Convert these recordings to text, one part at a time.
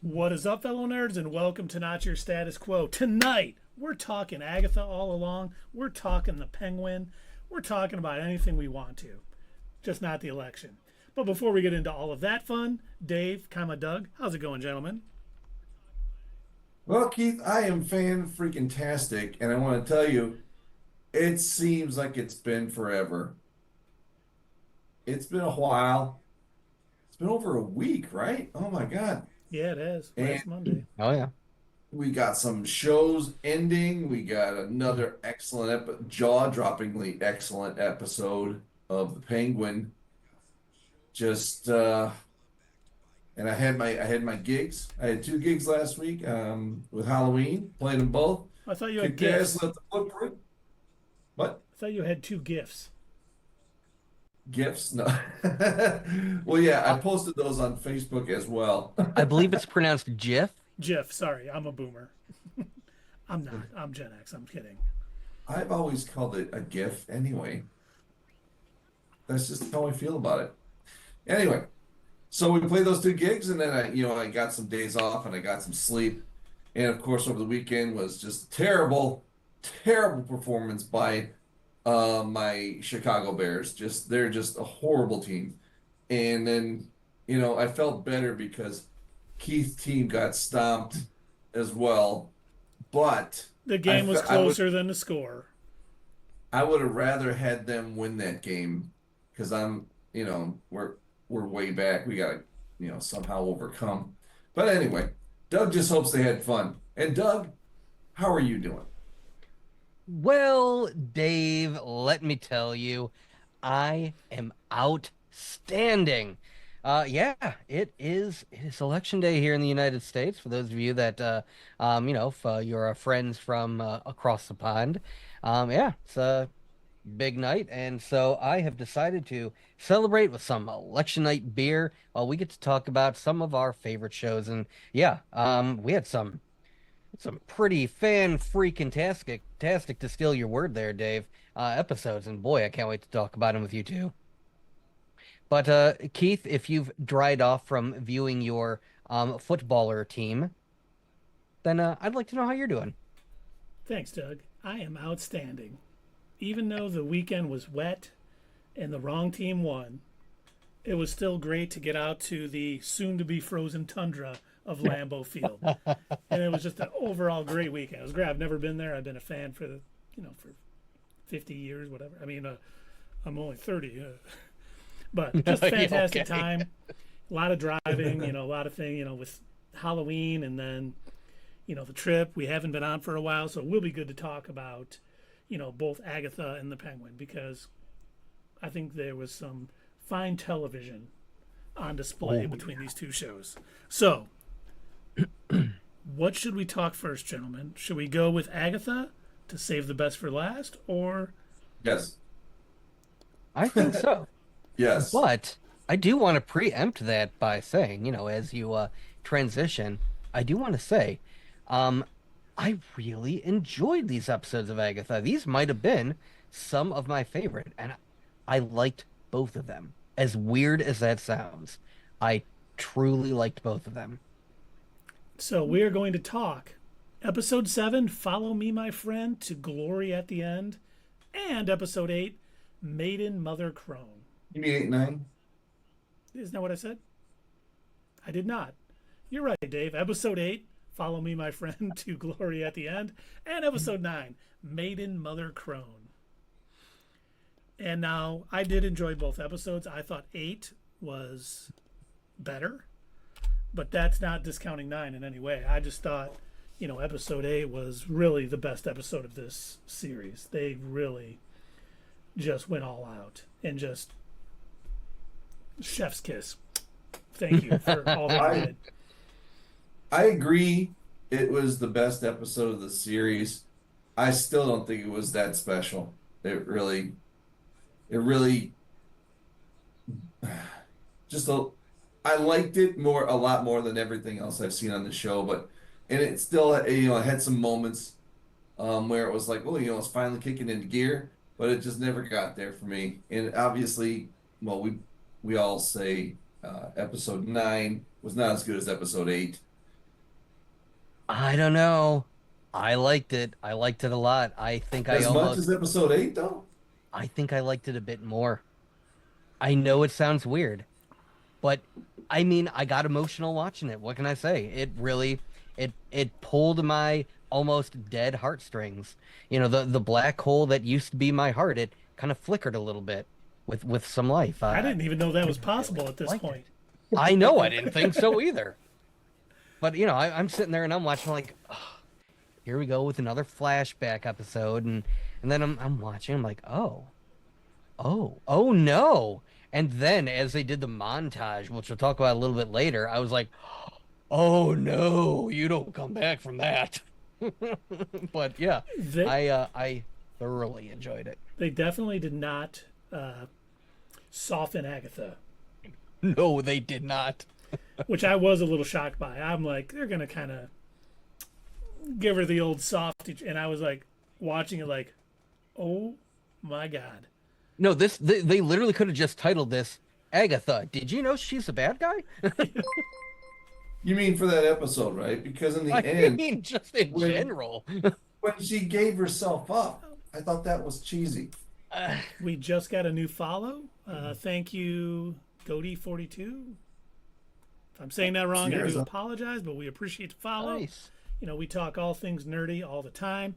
What is up, fellow nerds, and welcome to Not Your Status Quo. Tonight, we're talking Agatha All Along. We're talking the Penguin. We're talking about anything we want to, just not the election. But before we get into all of that fun, Dave, Doug, how's it going, gentlemen? Well, Keith, I am fan freaking tastic, and I want to tell you, it seems like it's been forever. It's been a while. It's been over a week, right? Oh my God. Yeah, it is. And Last Monday. Oh yeah. we got some shows ending. We got another excellent, jaw-droppingly excellent episode of The Penguin. Just and I had my gigs. I had two gigs last week with Halloween. Played them both. I thought you had Kicked ass, gifts. left the footprint. What? I thought you had two gifts. Gifts? No. Well, yeah, I posted those on Facebook as well. I believe it's pronounced GIF. Jeff, sorry, I'm a boomer. I'm not. I'm Gen X. I'm kidding. I've always called it a GIF anyway. That's just how I feel about it. Anyway, so we played those two gigs, and then I got some days off and I got some sleep. And of course, over the weekend was just terrible, terrible performance by my Chicago Bears. They're just a horrible team. And then, I felt better because Keith's team got stomped as well. But The game was closer than the score. I would have rather had them win that game because we're way back. We got to, somehow overcome. But anyway, Doug just hopes they had fun. And Doug, how are you doing? Well, Dave, let me tell you, I am outstanding. Yeah, it is election day here in the United States. For those of you that if you're friends from across the pond, yeah, it's a big night, and so I have decided to celebrate with some election night beer while we get to talk about some of our favorite shows. And yeah, we had some pretty fan freaking tastic to steal your word there, Dave, episodes, and boy, I can't wait to talk about them with you too. But Keith, if you've dried off from viewing your footballer team, then I'd like to know how you're doing. Thanks, Doug. I am outstanding. Even though the weekend was wet and the wrong team won, it was still great to get out to the soon-to-be frozen tundra of Lambeau Field. And it was just an overall great weekend. It was great. I've never been there. I've been a fan for 50 years, whatever. I mean, I'm only 30. But just fantastic Okay. time. A lot of driving, a lot of things, with Halloween and then, the trip. We haven't been on for a while, so it will be good to talk about, both Agatha and the Penguin because I think there was some fine television on display between these two shows. So, what should we talk first, gentlemen? Should we go with Agatha to save the best for last, or Yes. I think so. Yes. But I do want to preempt that by saying, as you transition, I do want to say, I really enjoyed these episodes of Agatha. These might have been some of my favorite, and I liked both of them. As weird as that sounds, I truly liked both of them. so we are going to talk episode 7, Follow Me, My Friend, to Glory at the End, and episode 8, Maiden Mother Crone. You mean 8-9? Isn't that what I said? I did not. You're right, Dave. Episode 8, Follow Me, My Friend, to Glory at the End, and episode 9, Maiden Mother Crone. And now, I did enjoy both episodes. I thought 8 was better, but that's not discounting 9 in any way. I just thought, episode 8 was really the best episode of this series. They really just went all out and just chef's kiss. Thank you for all that you did. I agree. It was the best episode of the series. I still don't think it was that special. It really, just I liked it a lot more than everything else I've seen on the show. And it still, it had some moments where it was like, well, it's finally kicking into gear, but it just never got there for me. And obviously, well, we all say episode 9 was not as good as episode 8. I don't know. I liked it. I liked it a lot. As much as episode 8, though? I think I liked it a bit more. I know it sounds weird, but I mean, I got emotional watching it. What can I say? It really, it pulled my almost dead heartstrings. You know, the black hole that used to be my heart, it kind of flickered a little bit with some life. I didn't even know that was possible at this liked it. point. I know I didn't think so either. But you know, I'm sitting there and I'm watching like, oh, here we go with another flashback episode, and then I'm watching. I'm like, oh no! And then as they did the montage, which we'll talk about a little bit later, I was like, oh no, you don't come back from that. But yeah, I thoroughly enjoyed it. They definitely did not soften Agatha, No, they did not. which I was a little shocked by. I'm like, they're gonna kind of give her the old softy, and I was like, watching it like, oh my god. No, they literally could have just titled this Agatha. Did you know she's a bad guy? You mean for that episode, right? Because in the I end, mean, just in general. when she gave herself up, I thought that was cheesy. We just got a new follow. Thank you, Goaty42. If I'm saying that wrong, I do apologize, but we appreciate the follow. Nice. You know, we talk all things nerdy all the time.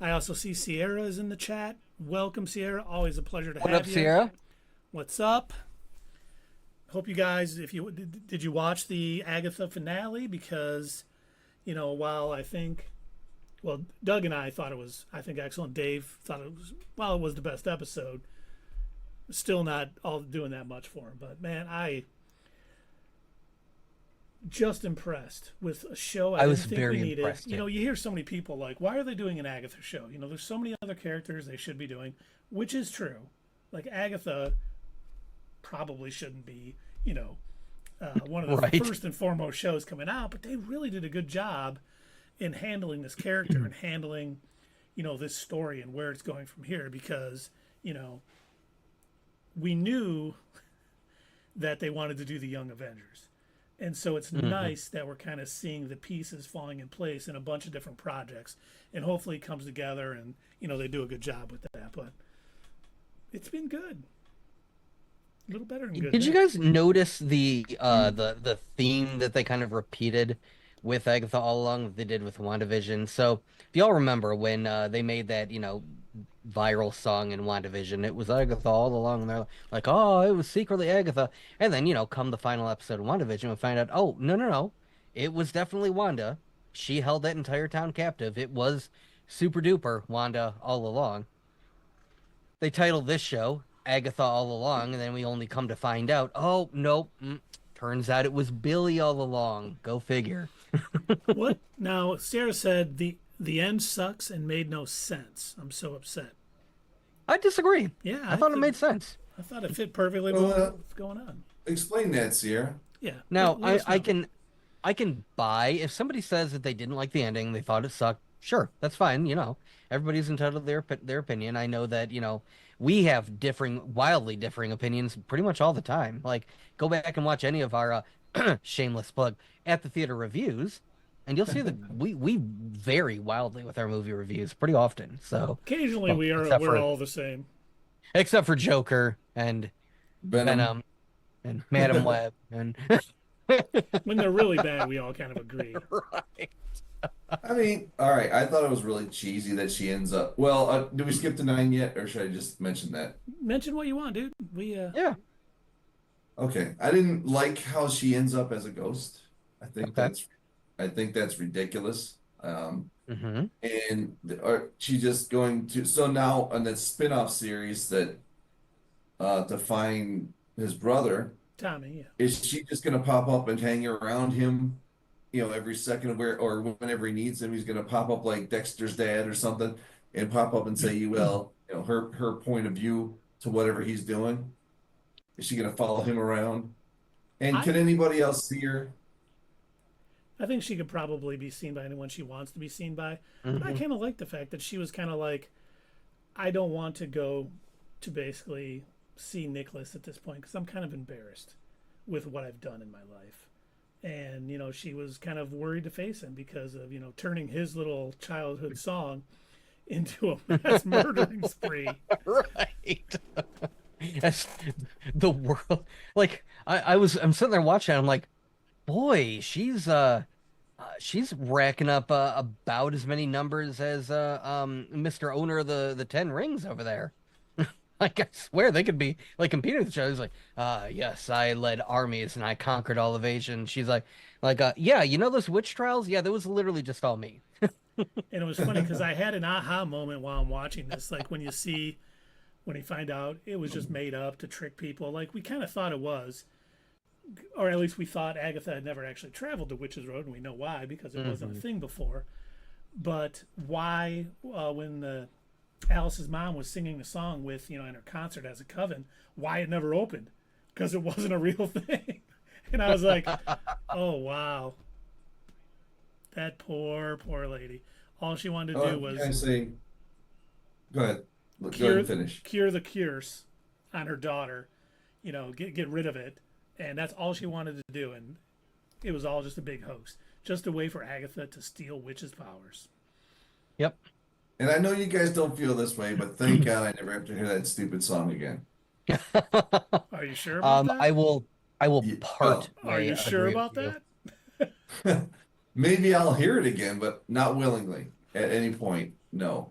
I also see Sierra is in the chat. Welcome, Sierra. Always a pleasure to have you. What up, Sierra? What's up? Hope you guys, if you did you watch the Agatha finale? Because, you know, while I think, well, Doug and I thought it was, I think, excellent. Dave thought it was, while it was the best episode, still not all doing that much for him. But man, I just impressed with a show I was didn't think very we needed. impressed, You know, you hear so many people like, why are they doing an Agatha show? You know, there's so many other characters they should be doing, which is true. Like Agatha probably shouldn't be, you know, one of the Right. first and foremost shows coming out, but they really did a good job in handling this character and handling, you know, this story and where it's going from here, because, you know, we knew that they wanted to do the Young Avengers. And so it's nice that we're kind of seeing the pieces falling in place in a bunch of different projects, and hopefully it comes together and, you know, they do a good job with that. But it's been good. A little better than good. Did you guys notice the theme that they kind of repeated with Agatha All Along that they did with WandaVision? So if y'all remember when they made that, you know, viral song in WandaVision, it was Agatha All Along, and they're like, oh, it was secretly Agatha. And then, you know, come the final episode of WandaVision, we find out, oh, no, it was definitely Wanda. She held that entire town captive. It was super duper Wanda all along. They titled this show Agatha All Along, and then we only come to find out, oh, nope, turns out it was Billy all along. Go figure. What? Now, Sarah said the end sucks and made no sense. I'm so upset. I disagree. Yeah. I thought it made sense. I thought it fit perfectly with what's going on. Explain that, Sierra. Yeah. Now, let us know. I can buy if somebody says that they didn't like the ending, they thought it sucked. Sure, that's fine. You know, everybody's entitled to their opinion. I know that, you know, we have wildly differing opinions pretty much all the time. Like, go back and watch any of our shameless plug at the theater reviews, and you'll see that we vary wildly with our movie reviews pretty often. So Occasionally we're all the same. except for Joker and Venom and Madam Web and When they're really bad, we all kind of agree. right. I mean, all right. I thought it was really cheesy that she ends up. Well, did we skip to 9 yet, or should I just mention that? Mention what you want, dude. Yeah. Okay. I didn't like how she ends up as a ghost. I think Okay. I think that's ridiculous. Mm-hmm. And she's just going to. So now on that spin-off series that to find his brother, Tommy, yeah. is she just going to pop up and hang around him? You know, every second or whenever he needs him, he's gonna pop up like Dexter's dad or something, and pop up and say, well, you know, her point of view to whatever he's doing. Is she gonna follow him around? And can anybody else see her? I think she could probably be seen by anyone she wants to be seen by. But I kind of like the fact that she was kind of like, I don't want to go to basically see Nicholas at this point because I'm kind of embarrassed with what I've done in my life. And, she was kind of worried to face him because of, turning his little childhood song into a mass murdering spree. Right. That's the world. Like I'm sitting there watching. I'm like, boy, she's racking up about as many numbers as Mr. Owner of the Ten Rings over there. Like I swear they could be like competing with each other. He's like, yes, I led armies and I conquered all of Asia. And she's like, yeah, those witch trials? Yeah, that was literally just all me. And it was funny because I had an aha moment while I'm watching this. Like when you find out it was just made up to trick people, like we kind of thought it was, or at least we thought Agatha had never actually traveled to Witch's Road, and we know why because it wasn't a thing before. But why, when Alice's mom was singing the song with, in her concert as a coven, why it never opened? Because it wasn't a real thing. And I was like, oh, wow. That poor lady. All she wanted to do was go ahead. Go ahead and finish. Cure the curse on her daughter, get rid of it. And that's all she wanted to do. And it was all just a big hoax. Just a way for Agatha to steal witches' powers. Yep. And I know you guys don't feel this way, but thank God I never have to hear that stupid song again. Are you sure about that? I will part. Are you sure about that? Maybe I'll hear it again, but not willingly at any point. No.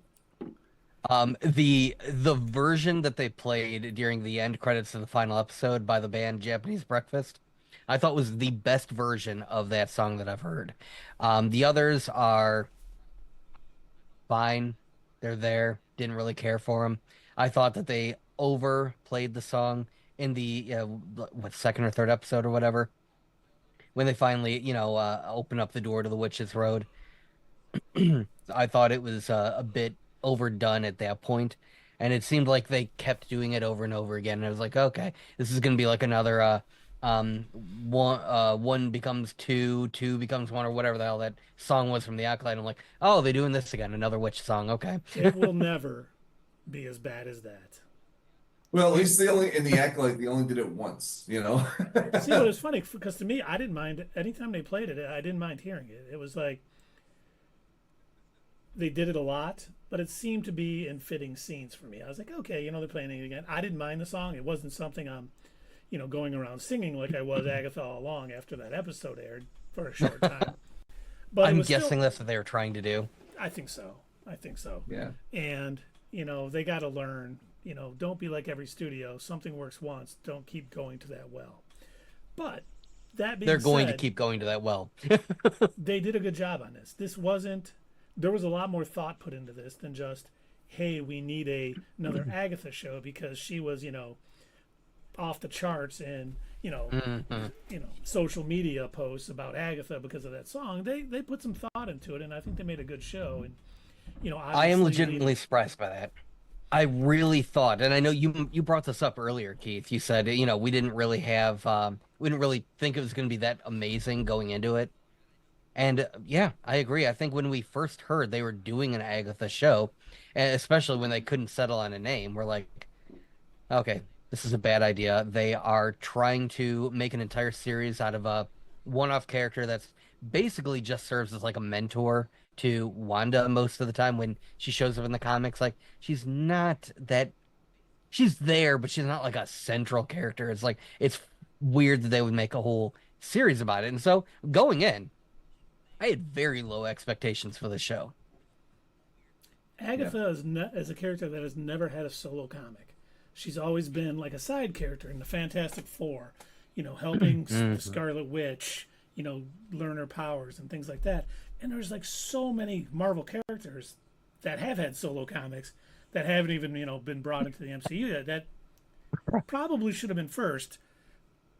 The version that they played during the end credits of the final episode by the band Japanese Breakfast, I thought was the best version of that song that I've heard. The others are fine. They're there. Didn't really care for them. I thought that they overplayed the song in the second or third episode or whatever, when they finally open up the door to the Witch's Road. I thought it was a bit overdone at that point, and it seemed like they kept doing it over and over again. And I was like, okay, this is gonna be like another one becomes two becomes one, or whatever the hell that song was from the Acolyte. I'm like, oh, they're doing this again, another witch song. Okay. It will never be as bad as that. Well, at least in the Acolyte, they only did it once, See, but it was funny because to me, I didn't mind it. Anytime they played it, I didn't mind hearing it. It was like they did it a lot, but it seemed to be in fitting scenes for me. I was like, okay, they're playing it again. I didn't mind the song. It wasn't something I'm going around singing like I was Agatha All Along after that episode aired for a short time. But I'm guessing that's what they were trying to do. I think so. Yeah. And, they got to learn, don't be like every studio. Something works once. Don't keep going to that well. But that being They're going said, to keep going to that well. they did a good job on this. There was a lot more thought put into this than just, hey, we need another Agatha show because she was, off the charts and social media posts about Agatha because of that song. They put some thought into it, and I think they made a good show. And I am legitimately surprised by that. I really thought, and I know you brought this up earlier, Keith. You said we didn't really think it was going to be that amazing going into it. And yeah, I agree. I think when we first heard they were doing an Agatha show, and especially when they couldn't settle on a name, we're like, okay, this is a bad idea. They are trying to make an entire series out of a one-off character that's basically just serves as like a mentor to Wanda most of the time when she shows up in the comics. Like, she's there, but she's not like a central character. It's like, it's weird that they would make a whole series about it. And so going in, I had very low expectations for the show. Agatha is a character that has never had a solo comic. She's always been like a side character in the Fantastic Four, helping the Scarlet Witch, learn her powers and things like that. And there's like so many Marvel characters that have had solo comics that haven't even, been brought into the MCU yet. That probably should have been first.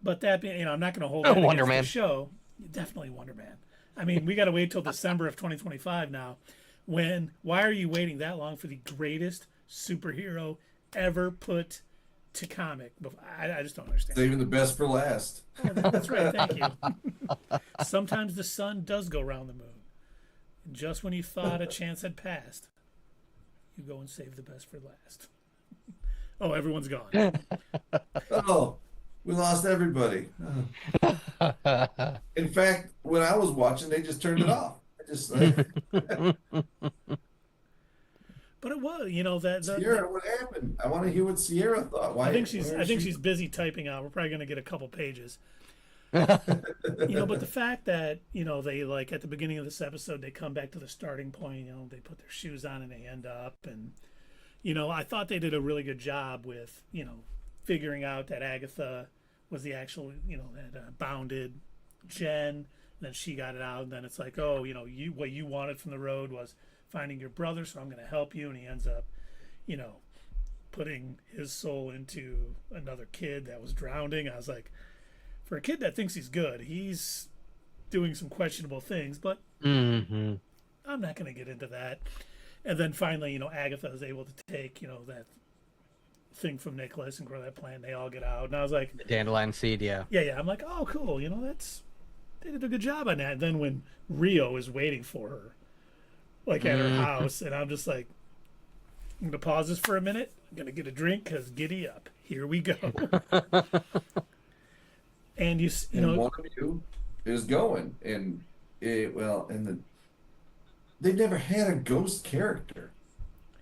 But that being, I'm not going to hold that Wonder against Man. the show. Definitely Wonder Man. I mean, we got to wait till December of 2025 now. Why are you waiting that long for the greatest superhero ever put to comic? I just don't understand. Saving the best for last. Oh, that's right. Thank you. Sometimes the sun does go around the moon. And just when you thought a chance had passed, you go and save the best for last. Oh, everyone's gone. Oh, We lost everybody. In fact, when I was watching, they just turned it off. I just But it was, you know, that Sierra, what happened? I want to hear what Sierra thought. Why? I think she's busy typing out. We're probably going to get a couple pages. You know, but the fact that, you know, they like at the beginning of this episode they come back to the starting point, you know, they put their shoes on and they end up, and you know, I thought they did a really good job with, you know, figuring out that Agatha was the actual, you know, that bounded Jen, and then she got it out, and then it's like, oh, you know, you what you wanted from the road was finding your brother, so I'm going to help you, and he ends up, you know, putting his soul into another kid that was drowning. I was like, for a kid that thinks he's good, he's doing some questionable things, but Mm-hmm. I'm not going to get into that. And then finally, you know, Agatha is able to take, you know, that thing from Nicholas and grow that plant. They all get out. And I was like, Dandelion seed, yeah. yeah. I'm like, oh, cool. You know, they did a good job on that. And then when Rio is waiting for her, like at her house, and I'm just like, I'm going to pause this for a minute. I'm going to get a drink because giddy up. Here we go. And you And know, one of you is going, and they never had a ghost character.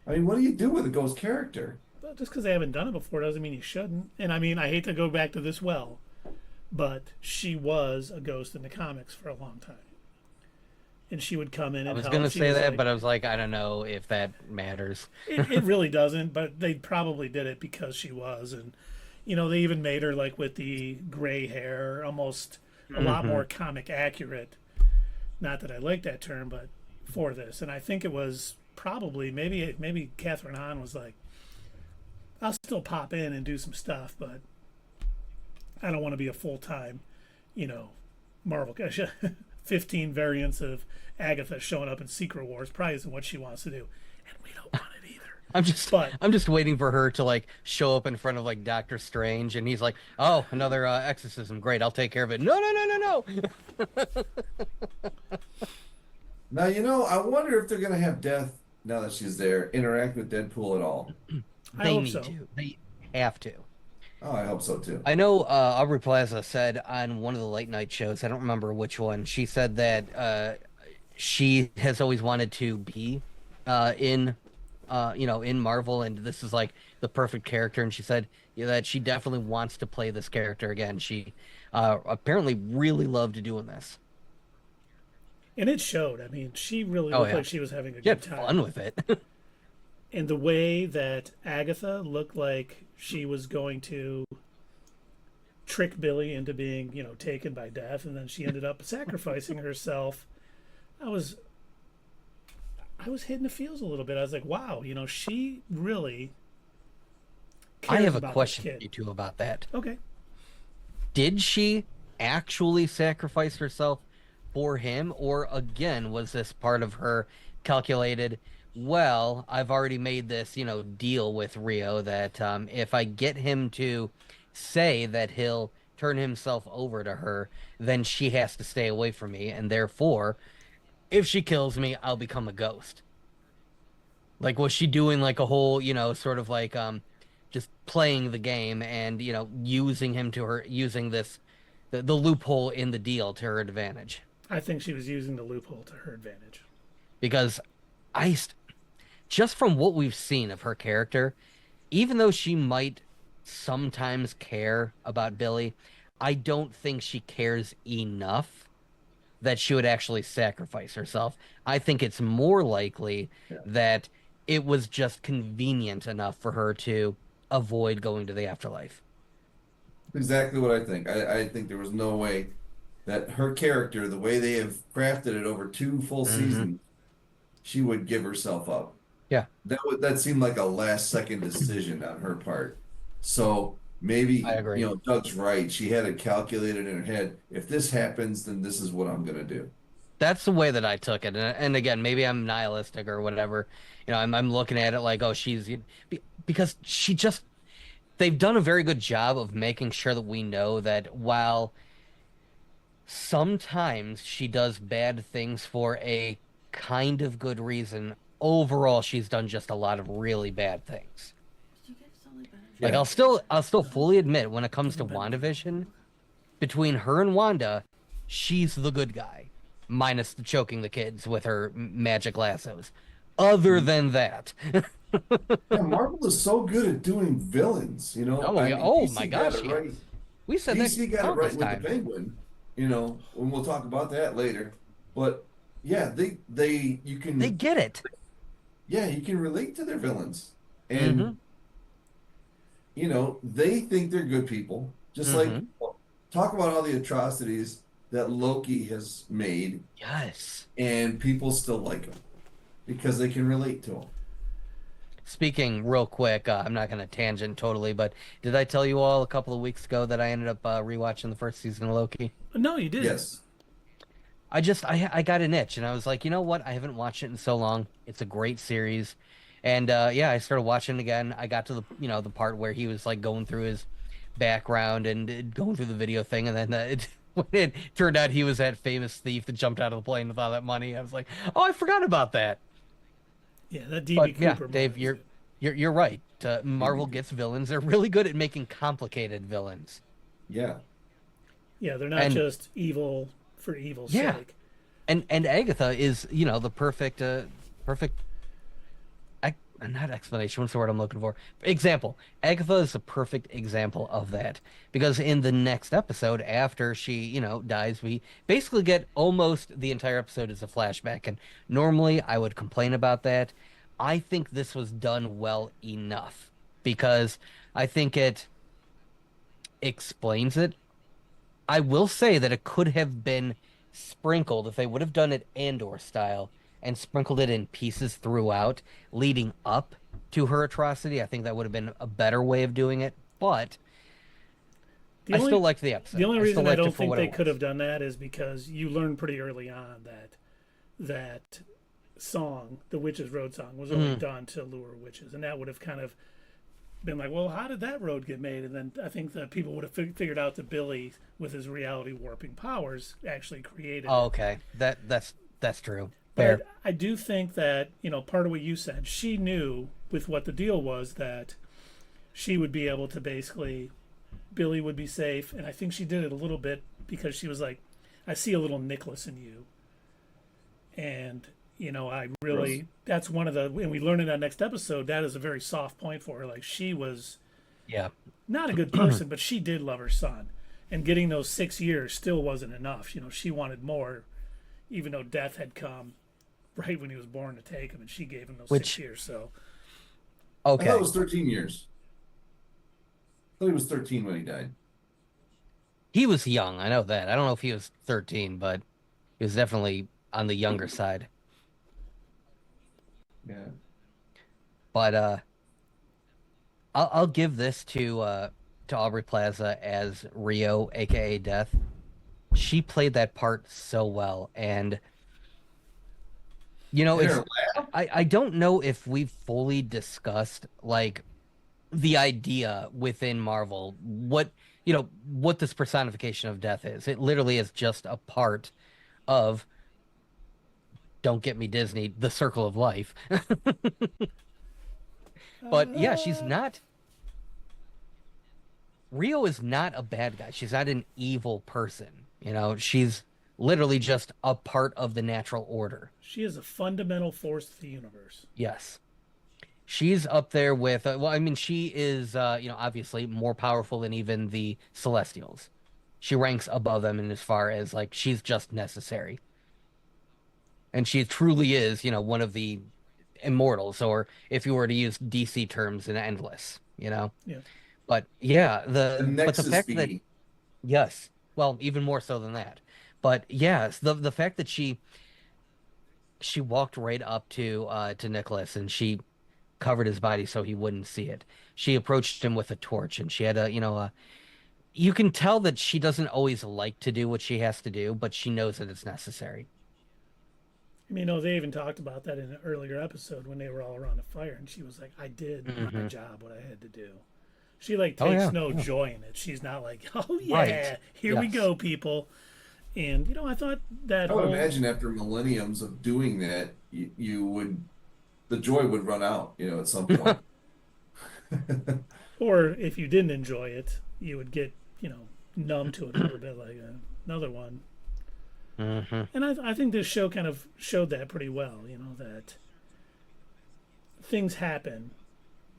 I mean, what do you do with a ghost character? well, just because they haven't done it before doesn't mean you shouldn't. And I mean, I hate to go back to this well, but she was a ghost in the comics for a long time. And she would come in and I was help. going to She say was that, like, but I was like, I don't know if that matters. it really doesn't, but they probably did it because she was. And, you know, they even made her like with the gray hair, almost a lot more comic accurate. Not that I like that term, but for this. And I think it was probably, maybe Kathryn Hahn was like, I'll still pop in and do some stuff, but I don't want to be a full-time, you know, Marvel. 15 variants of Agatha showing up in Secret Wars probably isn't what she wants to do. And we don't want it either. I'm just waiting for her to like show up in front of like Doctor Strange, and he's like, "Oh, another exorcism. Great, I'll take care of it." No, no, no, no, no. Now, you know, I wonder if they're going to have Death, now that she's there, interact with Deadpool at all. I They hope need so. to. They have to. Oh, I hope so too. I know Aubrey Plaza said on one of the late night shows, I don't remember which one, she said that she has always wanted to be in in Marvel, and this is like the perfect character, and she said that she definitely wants to play this character again. She apparently really loved doing this. And it showed. I mean, she really Oh looked yeah. like she was having a She had good time. fun with it. And the way that Agatha looked like she was going to trick Billy into being, you know, taken by death, and then she ended up sacrificing herself. I was hitting the feels a little bit. I was like, wow, you know, she really I cares have a about this question for kid. you two about that. Okay. Did she actually sacrifice herself for him, or again, was this part of her calculated? Well, I've already made this, deal with Rio that if I get him to say that he'll turn himself over to her, then she has to stay away from me, and therefore, if she kills me, I'll become a ghost. Like, was she doing like a whole, sort of like just playing the game and, using him to her, using the loophole in the deal to her advantage? I think she was using the loophole to her advantage. Because just from what we've seen of her character, even though she might sometimes care about Billy, I don't think she cares enough that she would actually sacrifice herself. I think it's more likely that it was just convenient enough for her to avoid going to the afterlife. Exactly what I think. I think there was no way that her character, the way they have crafted it over two full seasons, she would give herself up. Yeah. That seemed like a last second decision on her part. So maybe, I agree. Doug's right. She had it calculated in her head. If this happens, then this is what I'm gonna do. That's the way that I took it. And again, maybe I'm nihilistic or whatever. I'm looking at it like, oh, because they've done a very good job of making sure that we know that while sometimes she does bad things for a kind of good reason, overall she's done just a lot of really bad things. Like Yeah. I'll still fully admit when it comes to WandaVision, between her and Wanda, she's the good guy, minus the choking the kids with her magic lassos. Other than that, Yeah, Marvel is so good at doing villains, you know. oh I yeah, mean, oh my DC got gosh, it yeah, right. we said that DC got it right countless with the times. Penguin, you know, and we'll talk about that later. But yeah, they you They can get it. yeah, you can relate to their villains. Mm-hmm. And you know, they think they're good people. Just like Mm-hmm. talk about all the atrocities that Loki has made, Yes. and people still like him because they can relate to him. Speaking real quick, I'm not going to tangent totally, but did I tell you all a couple of weeks ago that I ended up rewatching the first season of Loki? No, you didn't. Yes. I got an itch and I was like, you know what? I haven't watched it in so long. It's a great series. And yeah, I started watching it again. I got to the part where he was like going through his background and going through the video thing, and then when it turned out he was that famous thief that jumped out of the plane with all that money. I was like, oh, I forgot about that. Yeah, that DB But yeah, Cooper Dave, moment was you're right. Marvel Mhm. gets villains. They're really good at making complicated villains. Yeah. Yeah, they're not And just evil for evil's yeah, sake. and Agatha is, the perfect not explanation. What's the word I'm looking for? Example. Agatha is a perfect example of that because in the next episode, after she, dies, we basically get almost the entire episode as a flashback. And normally I would complain about that. I think this was done well enough because I think it explains it. I will say that it could have been sprinkled if they would have done it Andor style and sprinkled it in pieces throughout, leading up to her atrocity. I think that would have been a better way of doing it. But I still liked the episode. The only I still reason I liked it don't for think what they it could was. have done that is because you learn pretty early on that song, the Witch's Road song, was only done to lure witches, and that would have kind of been like, well, how did that road get made? And then I think that people would have figured out that Billy, with his reality warping powers, actually created Oh, it. okay. That's true. But Fair. I do think that, part of what you said, she knew with what the deal was that she would be able to basically, Billy would be safe. And I think she did it a little bit because she was like, I see a little Nicholas in you. And, I really, Gross. that's one of the, and we learn in that next episode, that is a very soft point for her. Like, she was Yeah. not a good person, but she did love her son. And getting those 6 years still wasn't enough. She wanted more, even though death had come right when he was born to take him, and she gave him those Which 6 years. So I Okay. thought it was 13 years. I thought he was 13 when he died. He was young. I know that. I don't know if he was 13, but he was definitely on the younger side. Yeah. But I'll give this to Aubrey Plaza as Rio, aka Death. She played that part so well, and it's There, I don't know if we've fully discussed like the idea within Marvel what this personification of death is. It literally is just a part of, don't get me Disney, the circle of life. But yeah, Rio is not a bad guy. She's not an evil person. She's literally just a part of the natural order. she is a fundamental force of the universe. Yes. She's up there with, well, I mean, she is, obviously more powerful than even the Celestials. She ranks above them in as far as, like, she's just necessary. And she truly is, one of the immortals, or if you were to use DC terms, an endless. Yeah. But yeah, the but the Nexus fact that, being. yes, well, even more so than that. But yes, the fact that she walked right up to Nicholas and she covered his body so he wouldn't see it. She approached him with a torch and she had you can tell that she doesn't always like to do what she has to do, but she knows that it's necessary. I mean, they even talked about that in an earlier episode when they were all around the fire, and she was like, I did my job, what I had to do. She, like, Oh, takes yeah, no yeah. joy in it. She's not like, oh, yeah, Right. here we Yes. go, people. And, I thought that I would whole... imagine after millenniums of doing that, the joy would run out, at some point. Or if you didn't enjoy it, you would get, numb to it a little bit, like another one. Mm-hmm. And I think this show kind of showed that pretty well, that things happen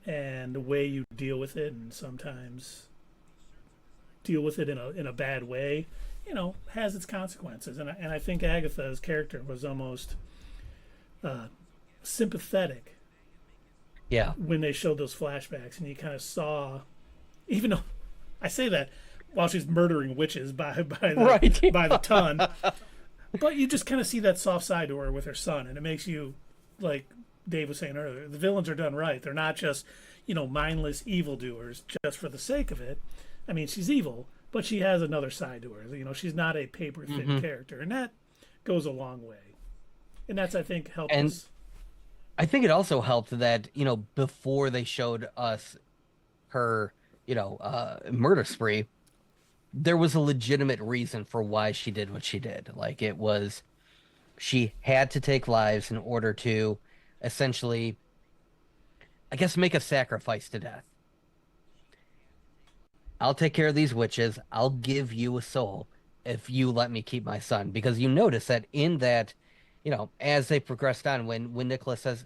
and the way you deal with it, and sometimes deal with it in a bad way, has its consequences. And I think Agatha's character was almost sympathetic. Yeah. When they showed those flashbacks, and you kind of saw, even though I say that while she's murdering witches by the ton, but you just kind of see that soft side to her with her son, and it makes you, like Dave was saying earlier, the villains are done right. They're not just, mindless evildoers just for the sake of it. I mean, she's evil, but she has another side to her. She's not a paper thin character, and that goes a long way. And that's, I think, helped us. I think it also helped that, before they showed us her, murder spree, there was a legitimate reason for why she did what she did. Like, it was, she had to take lives in order to essentially, I guess, make a sacrifice to death. I'll take care of these witches. I'll give you a soul if you let me keep my son. Because you notice that in that, as they progressed on, when Nicholas says,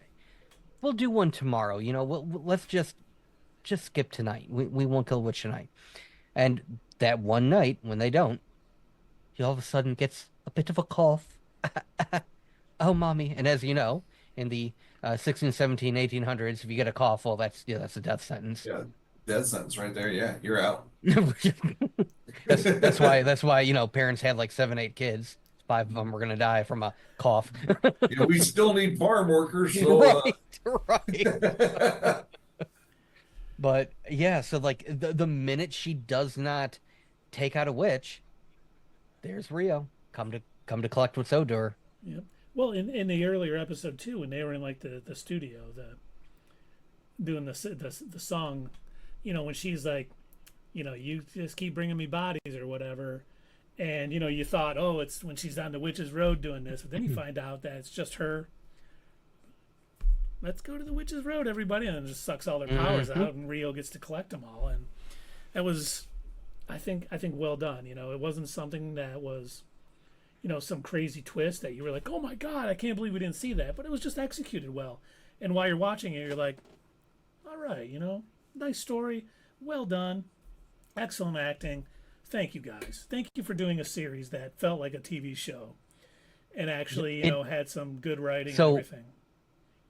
we'll do one tomorrow, let's just skip tonight. We won't kill a witch tonight. And that one night, when they don't, he all of a sudden gets a bit of a cough. Oh, mommy. And as you know, in the 16, 17, 1800s, if you get a cough, well, that's a death sentence. Yeah, death sentence right there. Yeah, you're out. that's why parents had like 7, 8 kids. 5 of them were gonna die from a cough. We still need farm workers. So, right. But yeah, so like the minute she does not take out a witch, there's Rio come to collect what's owed to her. Yep. Well, in the earlier episode too, when they were in like the studio, doing the song, when she's like, you just keep bringing me bodies or whatever, and you thought, oh, it's when she's on the Witch's Road doing this, but then you find out that it's just her. Let's go to the Witch's Road, everybody, and it just sucks all their powers out, and Rio gets to collect them all, and that was, I think well done. It wasn't something that was, some crazy twist that you were like, oh my God, I can't believe we didn't see that, but it was just executed well. And while you're watching it, you're like, all right, nice story, well done, excellent acting. Thank you guys. Thank you for doing a series that felt like a TV show, and actually, had some good writing and everything.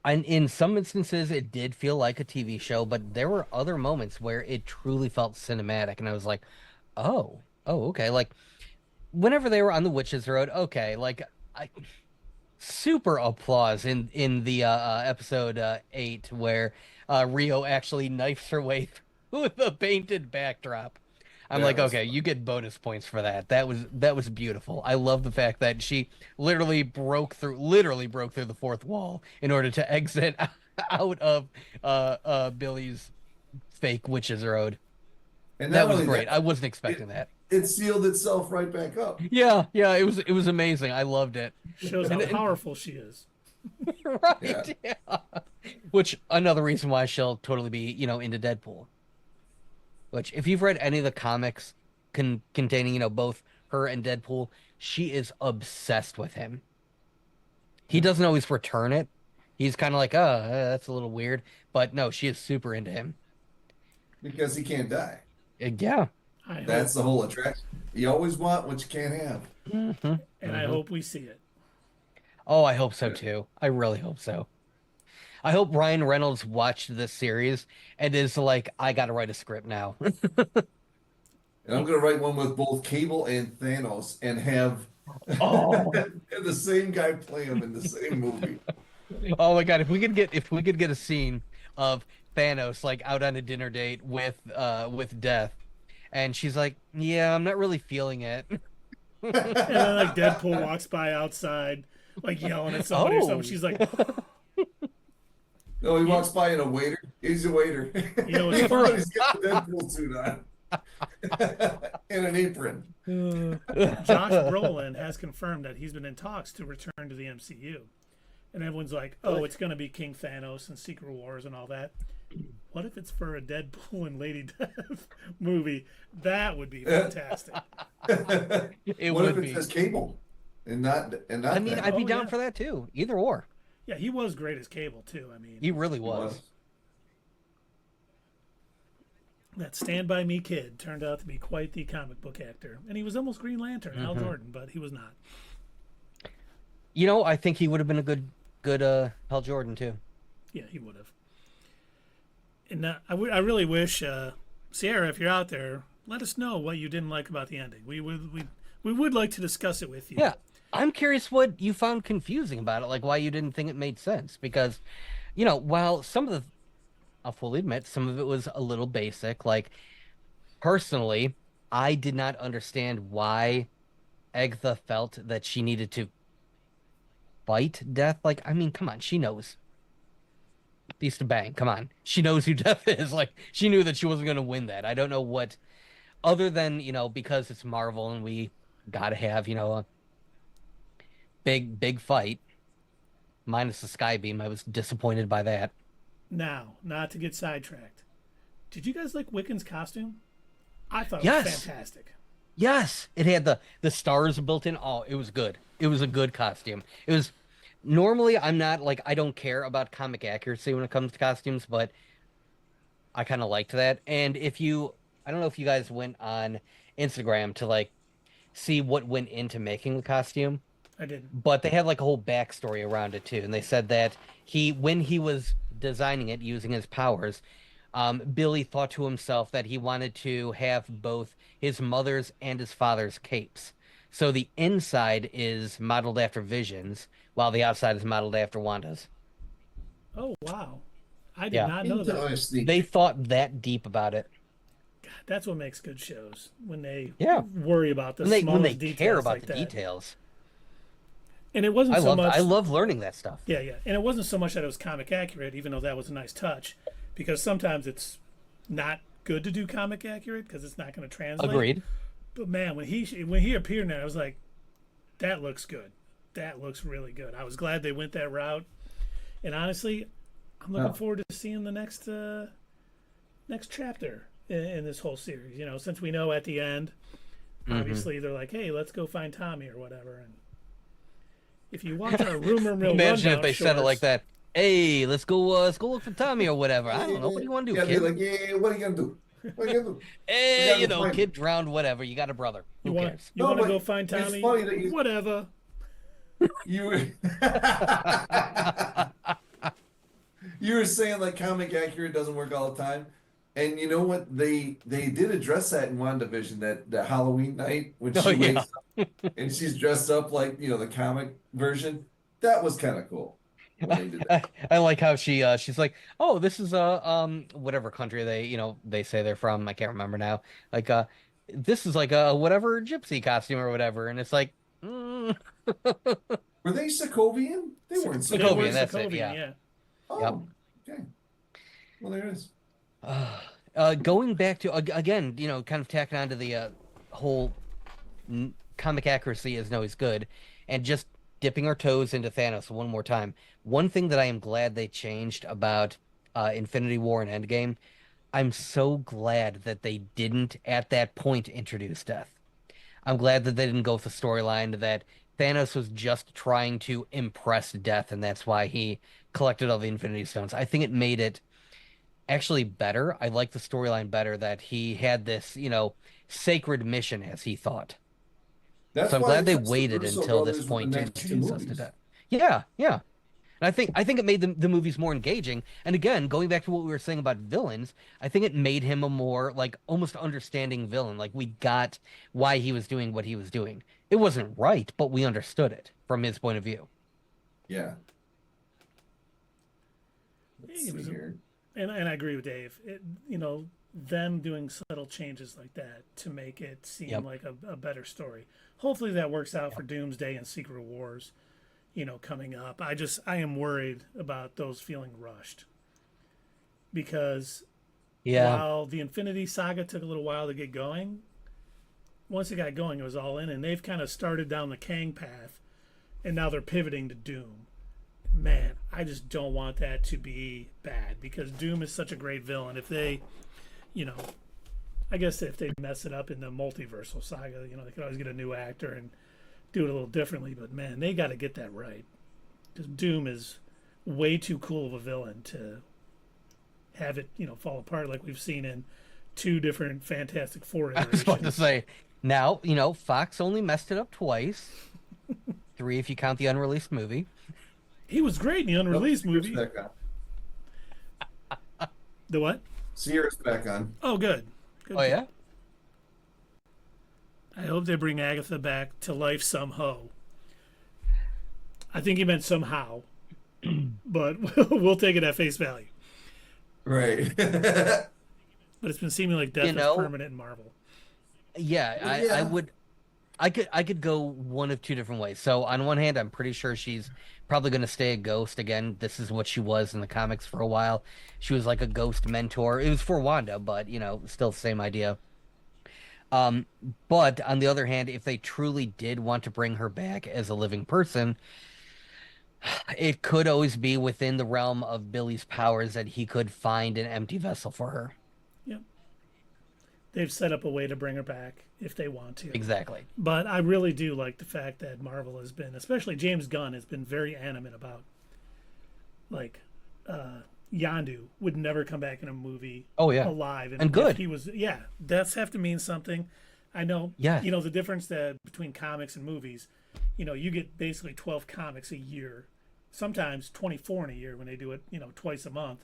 And in some instances, it did feel like a TV show, but there were other moments where it truly felt cinematic, and I was like, oh, okay. Like, whenever they were on the Witch's Road, okay, like, super applause in the episode 8 where Rio actually knifes her way through the painted backdrop. I'm like, okay, you get bonus points for that. That was beautiful. I love the fact that she literally broke through the fourth wall in order to exit out of Billy's fake Witch's Road. And that was great. I wasn't expecting that. It sealed itself right back up. Yeah, it was amazing. I loved it. Shows how powerful she is. Right. Yeah. Which another reason why she'll totally be, into Deadpool. Which, if you've read any of the comics containing, both her and Deadpool, she is obsessed with him. He doesn't always return it. He's kind of like, oh, that's a little weird. But no, she is super into him. Because he can't die. Yeah. That's the whole attraction. You always want what you can't have. Mm-hmm. And I hope we see it. Oh, I hope so, too. I really hope so. I hope Ryan Reynolds watched this series and is like, I got to write a script now. And I'm going to write one with both Cable and Thanos and have the same guy play him in the same movie. Oh my God! If we could get a scene of Thanos like out on a dinner date with Death, and she's like, "Yeah, I'm not really feeling it." And then like Deadpool walks by outside, like yelling at somebody or something. She's like. No, he walks by in a waiter. He's a waiter. It's funny. He's got the Deadpool suit on. And an apron. Josh Brolin has confirmed that he's been in talks to return to the MCU. And everyone's like, oh, it's going to be King Thanos and Secret Wars and all that. what if it's for a Deadpool and Lady Death movie? That would be fantastic. It What if would it be. says Cable and not I mean, that? I'd be Oh, down yeah. for that too. Either or. Yeah, he was great as Cable too. I mean, He really He was. that Stand By Me kid turned out to be quite the comic book actor, and he was almost Green Lantern, Hal Jordan, but he was not. You know, I think he would have been a good Hal Jordan too. Yeah, he would have. And I really wish Sierra, if you're out there, let us know what you didn't like about the ending. We would like to discuss it with you. Yeah. I'm curious what you found confusing about it, like why you didn't think it made sense. Because, you know, while some of the, I'll fully admit, some of it was a little basic. Like, personally, I did not understand why Agatha felt that she needed to fight death. Like, I mean, come on, she knows. Beast of Bang, come on. She knows who death is. Like, she knew that she wasn't going to win that. I don't know what, other than, you know, because it's Marvel and we got to have, you know, a big fight, minus the Skybeam. I was disappointed by that. Now, not to get sidetracked, did you guys like Wiccan's costume? I thought it was Yes. fantastic. Yes, it had the stars built in. Oh, it was good. It was a good costume. It was normally I'm not like I don't care about comic accuracy when it comes to costumes, but I kind of liked that. And if you I don't know if you guys went on Instagram to like see what went into making the costume, I didn't. but they had like a whole backstory around it too. And they said that when he was designing it using his powers, Billy thought to himself that he wanted to have both his mother's and his father's capes. So the inside is modeled after Vision's, while the outside is modeled after Wanda's. Oh wow, I did Yeah. not know that. Interesting. They thought that deep about it. That's what makes good shows when they Yeah. worry about the When they smallest details care about like the that. details. And it wasn't so much. I love learning that stuff. Yeah, yeah, and it wasn't so much that it was comic accurate, even though that was a nice touch, because sometimes it's not good to do comic accurate because it's not going to translate. Agreed. But man, when he appeared in there, I was like, that looks good. That looks really good. I was glad they went that route. And honestly, I'm looking forward to seeing the next chapter in this whole series. You know, since we know at the end, obviously they're like, hey, let's go find Tommy or whatever. And if you watch our rumor mill Imagine rundown if they said it like that. Hey, let's go look for Tommy or whatever. I don't know. What do you want to do, Yeah, kid? they're like, yeah, what are you gonna do? What are you gonna do? Hey, gotta you know, find him. kid drowned, whatever. You got a brother. Who cares? You No, want to but go find it's Tommy? funny that you- Whatever. You were you were saying like comic accurate doesn't work all the time. And you know what? They did address that in WandaVision, that Halloween night when she Oh, yeah. wakes up and she's dressed up like, you know, the comic version. That was kind of cool when they did that. I like how she's like, oh, this is whatever country they say they're from. I can't remember now. Like this is like a whatever gypsy costume or whatever, and it's like, Were they Sokovian? They weren't Sokovian, They were that's it, Sokovian, yeah. Oh, okay. Well, there it is. Going back to again, you know, kind of tacking on to the whole comic accuracy isn't always good, and just dipping our toes into Thanos one more time. One thing that I am glad they changed about Infinity War and Endgame, I'm so glad that they didn't at that point introduce death. I'm glad that they didn't go with the storyline that Thanos was just trying to impress Death, and that's why he collected all the Infinity Stones. I think it made it actually better. I like the storyline better that he had this, you know, sacred mission as he thought. That's So I'm why glad they trust the waited Russo until this brothers with point the to next two introduce us to movies. Death. Yeah, yeah. And I think it made the movies more engaging. And again, going back to what we were saying about villains, I think it made him a more like almost understanding villain. Like we got why he was doing what he was doing. It wasn't right, but we understood it from his point of view. Yeah. Let's It was see a- here. And I agree with Dave. You know, them doing subtle changes like that to make it seem Yep. like a better story. Hopefully that works out for Doomsday and Secret Wars, you know, coming up. I am worried about those feeling rushed. Because Yeah. while the Infinity Saga took a little while to get going, once it got going, it was all in, and they've kind of started down the Kang path, and now they're pivoting to Doom. man, I just don't want that to be bad because Doom is such a great villain. If they, you know, I guess if they mess it up in the multiversal saga, you know, they could always get a new actor and do it a little differently. But man, they got to get that right because Doom is way too cool of a villain to have it, you know, fall apart like we've seen in 2 different Fantastic Four I was iterations. about to say, now, you know, Fox only messed it up twice. 3 if you count the unreleased movie. He was great in the unreleased movie. Back on. The what? Sierra's back on. Oh, good. Good. Oh, yeah? I hope they bring Agatha back to life somehow. I think he meant somehow, but we'll take it at face value. Right. But it's been seeming like death is permanent in Marvel. Yeah, Yeah. I could go one of 2 different ways. So on one hand, I'm pretty sure she's probably going to stay a ghost again. This is what she was in the comics for a while. She was like a ghost mentor. It was for Wanda, but you know, still the same idea. But on the other hand, if they truly did want to bring her back as a living person, it could always be within the realm of Billy's powers that he could find an empty vessel for her. Yep. They've set up a way to bring her back if they want to. Exactly. But I really do like the fact that Marvel has been, especially James Gunn, has been very animate about, like, Yondu would never come back in a movie alive. And good. He was, deaths have to mean something. I know, Yes. you know, the difference that between comics and movies, you know, you get basically 12 comics a year, sometimes 24 in a year when they do it, you know, twice a month.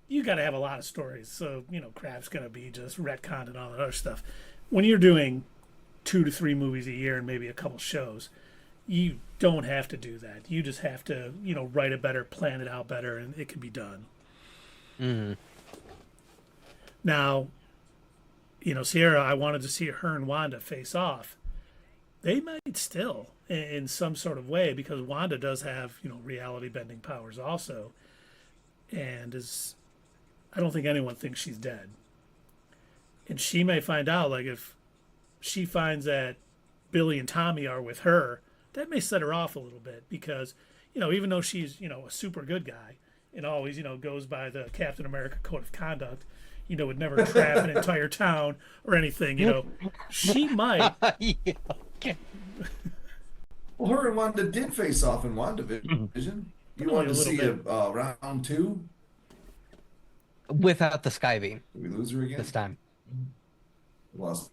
You got to have a lot of stories. So, you know, crap's going to be just retconned and all that other stuff. When you're doing 2 to 3 movies a year and maybe a couple shows, you don't have to do that. You just have to, you know, write it better, plan it out better, and it can be done. Mm-hmm. Now, you know, Sierra, I wanted to see her and Wanda face off. They might still in some sort of way because Wanda does have, you know, reality bending powers also. And I don't think anyone thinks she's dead. And she may find out, like, if she finds that Billy and Tommy are with her, that may set her off a little bit because, you know, even though she's, you know, a super good guy and always, you know, goes by the Captain America Code of Conduct, you know, would never trap an entire town or anything, you know, she might. Yeah, okay. Well, her and Wanda did face off in WandaVision. You wanted to see a round 2? Without the Skybeam Did we lose her again? this time. Lost.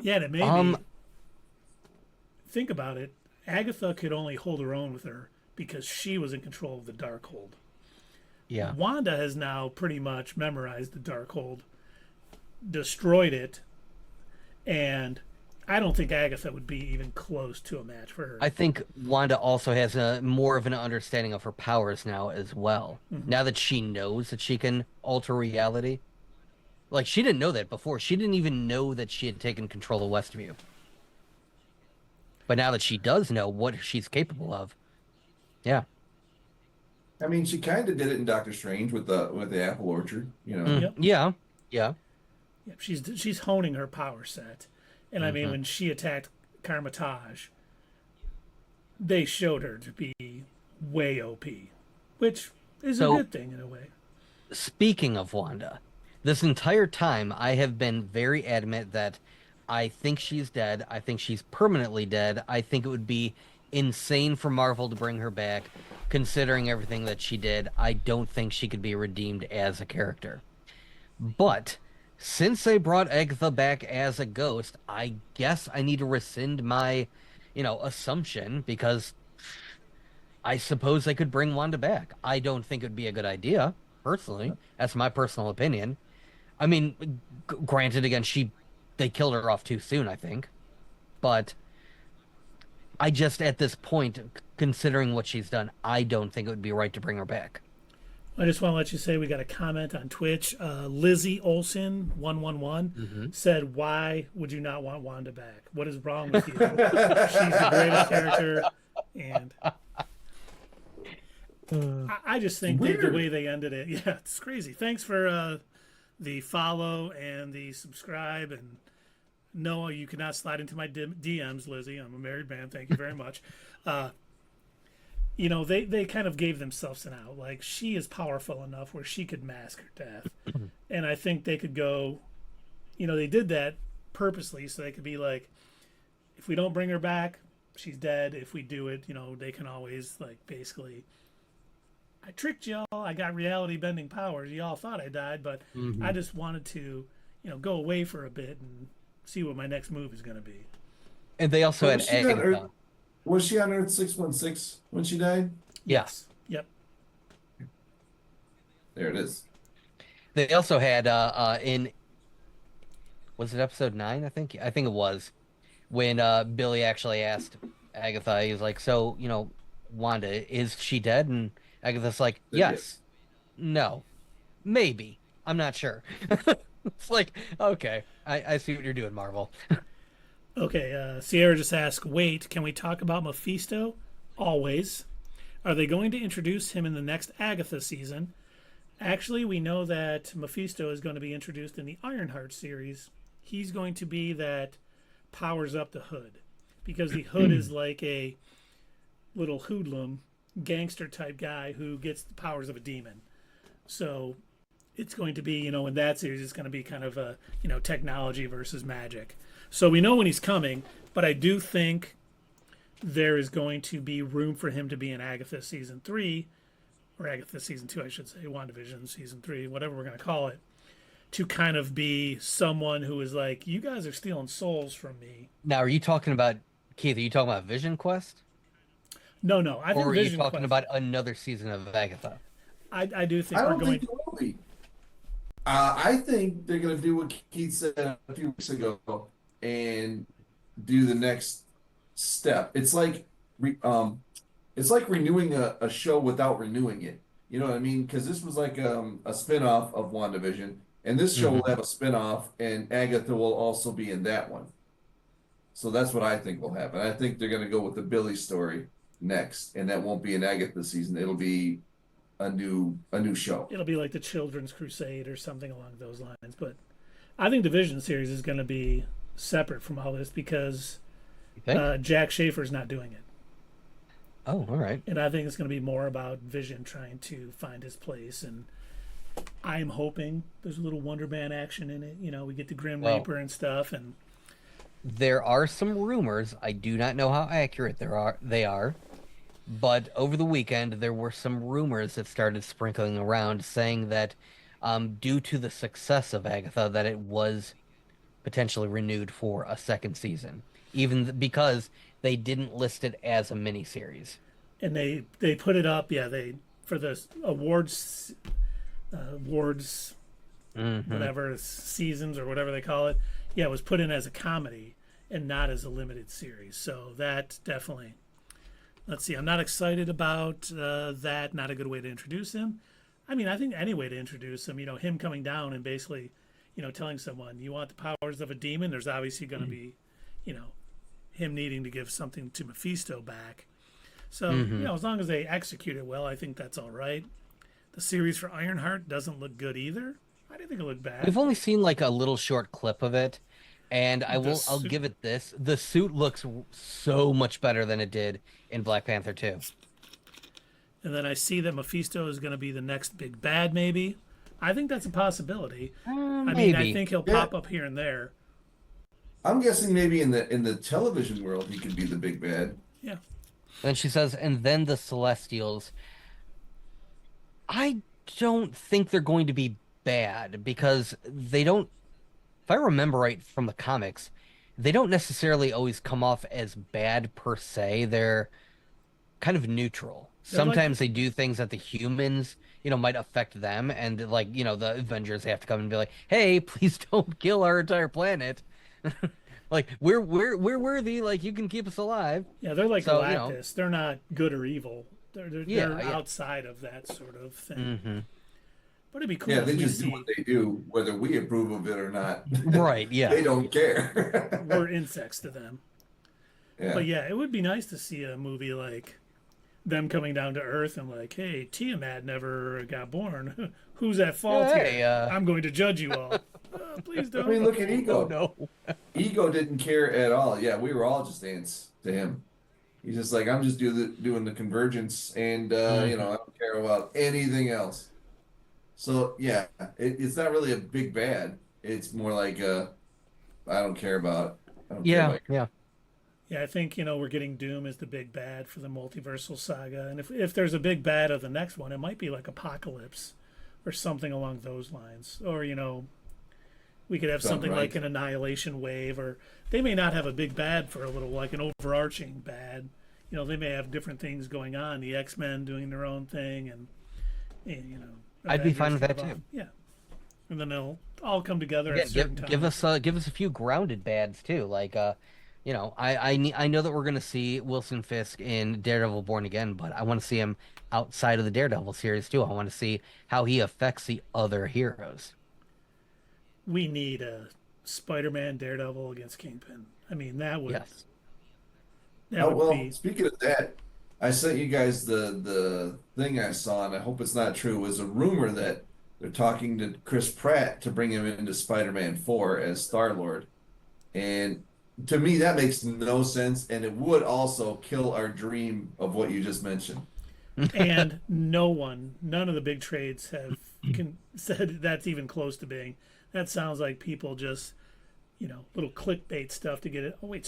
Yeah, that may be. Think about it. Agatha could only hold her own with her because she was in control of the Darkhold. Yeah. Wanda has now pretty much memorized the Darkhold, destroyed it, and I don't think Agatha would be even close to a match for her. I think Wanda also has more of an understanding of her powers now as well. Mm-hmm. Now that she knows that she can alter reality. Like, she didn't know that before. She didn't even know that she had taken control of Westview. But now that she does know what she's capable of, yeah. I mean, she kind of did it in Doctor Strange with the apple orchard, you know. Yep. Yeah. Yep, she's honing her power set. And I mean, when she attacked Karmatage, they showed her to be way OP, which is a good thing in a way. Speaking of Wanda, this entire time I have been very adamant that I think she's dead. I think she's permanently dead. I think it would be insane for Marvel to bring her back, considering everything that she did. I don't think she could be redeemed as a character. But since they brought Agatha back as a ghost, I guess I need to rescind my, assumption, because I suppose they could bring Wanda back. I don't think it would be a good idea, personally. That's my personal opinion. I mean, granted, again, they killed her off too soon, I think. But I just, at this point, considering what she's done, I don't think it would be right to bring her back. I just want to let you say we got a comment on Twitch. Lizzie Olsen 111 said, "Why would you not want Wanda back? What is wrong with you? She's the greatest character." And I just think the way they ended it, yeah, it's crazy. Thanks for the follow and the subscribe. And no, you cannot slide into my DMs, Lizzie. I'm a married man. Thank you very much. they kind of gave themselves an out. Like, she is powerful enough where she could mask her death. And I think they could go, they did that purposely so they could be like, if we don't bring her back, she's dead. If we do it, they can always, like, basically, I tricked y'all. I got reality bending powers. Y'all thought I died, but I just wanted to, go away for a bit and see what my next move is going to be. And they also had Agatha. Was she on Earth 616 when she died? Yes. Yep. There it is. They also had was it episode 9? I think it was, when Billy actually asked Agatha, he was like, so, Wanda, is she dead? And Agatha's like, yes. No. Maybe. I'm not sure. It's like, okay, I see what you're doing, Marvel. Okay, Sierra just asked, wait, can we talk about Mephisto? Always. Are they going to introduce him in the next Agatha season? Actually, we know that Mephisto is going to be introduced in the Ironheart series. He's going to be that powers up the Hood, because the Hood is like a little hoodlum, gangster type guy who gets the powers of a demon. So it's going to be, in that series, it's going to be kind of a, technology versus magic. So we know when he's coming, but I do think there is going to be room for him to be in Agatha Season 3, or Agatha Season 2, I should say, WandaVision Season 3, whatever we're going to call it, to kind of be someone who is like, you guys are stealing souls from me. Now, are you talking about, Keith, are you talking about Vision Quest? No, I think Or are Vision you talking Quest, about another season of Agatha? I do think I we're don't going think they will be. I think they're going to do what Keith said a few weeks ago and do the next step. It's like renewing a show without renewing it. You know what I mean? Because this was like a spin-off of WandaVision, and this show will have a spin-off, and Agatha will also be in that one. So that's what I think will happen. I think they're going to go with the Billy story next, and that won't be an Agatha season. It'll be a new show. It'll be like the Children's Crusade or something along those lines. But I think the Vision series is going to be separate from all this because Jac Schaeffer's not doing it. Oh, all right. And I think it's going to be more about Vision trying to find his place. And I'm hoping there's a little Wonder Man action in it. We get the Grim Reaper and stuff. And there are some rumors. I do not know how accurate they are. But over the weekend, there were some rumors that started sprinkling around saying that due to the success of Agatha, that it was potentially renewed for a second season, even because they didn't list it as a miniseries. And they put it up, for the awards, whatever, seasons or whatever they call it. Yeah, it was put in as a comedy and not as a limited series. So that definitely... Let's see. I'm not excited about that. Not a good way to introduce him. I mean, I think any way to introduce him, him coming down and basically, telling someone, you want the powers of a demon, there's obviously going to be, him needing to give something to Mephisto back. So, as long as they execute it well, I think that's all right. The series for Ironheart doesn't look good either. I didn't think it looked bad. We've only seen like a little short clip of it. And I'll give it this. The suit looks so much better than it did in Black Panther 2. And then I see that Mephisto is going to be the next big bad, maybe. I think that's a possibility. I mean, I think he'll pop up here and there. I'm guessing maybe in the television world he could be the big bad. Yeah. And she says, and then the Celestials. I don't think they're going to be bad because they don't... If I remember right from the comics, they don't necessarily always come off as bad per se. They're kind of neutral. Sometimes they do things that the humans, might affect them. And the Avengers have to come and be like, hey, please don't kill our entire planet. Like, we're worthy. Like, you can keep us alive. Yeah, they're like Galactus. They're not good or evil. They're outside of that sort of thing. Mm-hmm. But it'd be cool. Yeah, they just do what they do, whether we approve of it or not. Right, yeah. They don't care. We're insects to them. Yeah. But yeah, it would be nice to see a movie like them coming down to Earth and like, hey, Tiamat never got born. Who's at fault here? I'm going to judge you all. Please don't. I mean, look at Ego. No. Ego didn't care at all. Yeah, we were all just ants to him. He's just like, I'm just doing the convergence, and I don't care about anything else. So yeah, it's not really a big bad. It's more like I don't care about. I don't care Yeah, about. yeah. Yeah, I think, we're getting Doom as the big bad for the multiversal saga. And if there's a big bad of the next one, it might be like Apocalypse or something along those lines. Or, we could have something Right. like an Annihilation Wave, or they may not have a big bad for a little, like an overarching bad. They may have different things going on. The X-Men doing their own thing, and I'd be fine with that Avengers too. Yeah. And then they'll all come together Yeah, at certain give times. us a few grounded bads too. Like I know that we're gonna see Wilson Fisk in Daredevil Born Again, but I want to see him outside of the Daredevil series too. I want to see how he affects the other heroes. We need a Spider-Man Daredevil against Kingpin. I mean, that would Yes. that Oh would well, be speaking of that, I sent you guys the thing I saw, and I hope it's not true. It was a rumor that they're talking to Chris Pratt to bring him into Spider-Man 4 as Star-Lord. And to me, that makes no sense, and it would also kill our dream of what you just mentioned. and none of the big trades have said that's even close to being. That sounds like people just, little clickbait stuff to get it. Oh wait,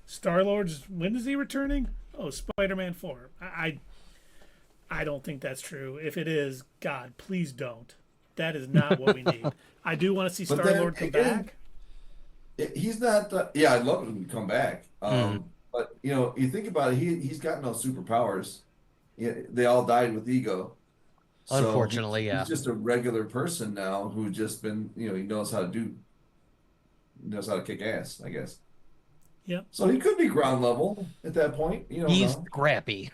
Star Lord's, when is he returning? Oh, Spider-Man 4. I don't think that's true. If it is, God, please don't. That is not what we need. I do want to see But Star then Lord come again, back. he's not. Yeah, I'd love him to come back. Mhm. But you think about it, he's got no superpowers. Yeah, they all died with ego. So Unfortunately, he's yeah. just a regular person now who just been, he knows how to kick ass, I guess. Yep. So he could be ground level at that point. You don't He's know. scrappy.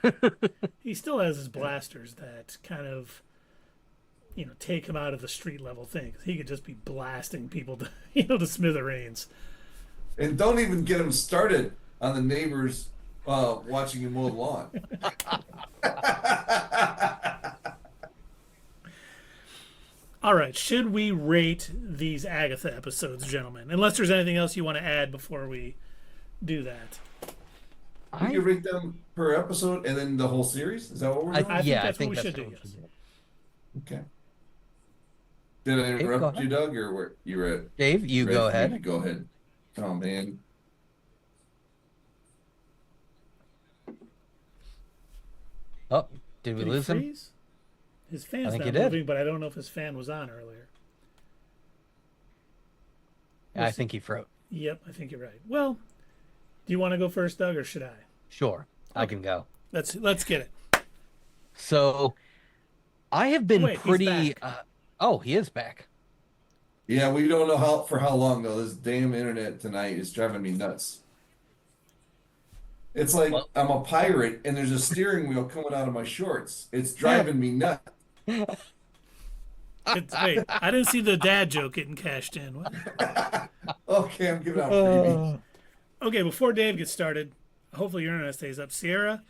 He still has his blasters that kind of, take him out of the street level thing. He could just be blasting people to, to smithereens. And don't even get him started on the neighbors watching him mow the lawn. All right, should we rate these Agatha episodes, gentlemen? Unless there's anything else you want to add before we do that. We I, could rate them per episode and then the whole series. Is that what we're doing? I think yeah, I that's what think we that's should what do, we yes. should do. Okay. Did I Dave, go interrupt you, ahead. Doug, or were you ready? Dave, you Ready go for me to ahead. go ahead. Oh man. Oh, did we Did he lose him? freeze? His I fan's think not he did. moving, but I don't know if his fan was on earlier. I think he froze. Yep, I think you're right. Well, do you want to go first, Doug, or should I? Sure, I can go. Let's get it. So I have been Wait, he's pretty. back. Oh, he is back. Yeah, we don't know how long though. This damn internet tonight is driving me nuts. It's like Well, I'm a pirate and there's a steering wheel coming out of my shorts. It's driving me nuts. Wait, I didn't see the dad joke getting cashed in. What? Okay, I'm giving out freebies. Okay, before Dave gets started, hopefully your internet stays up. Sierra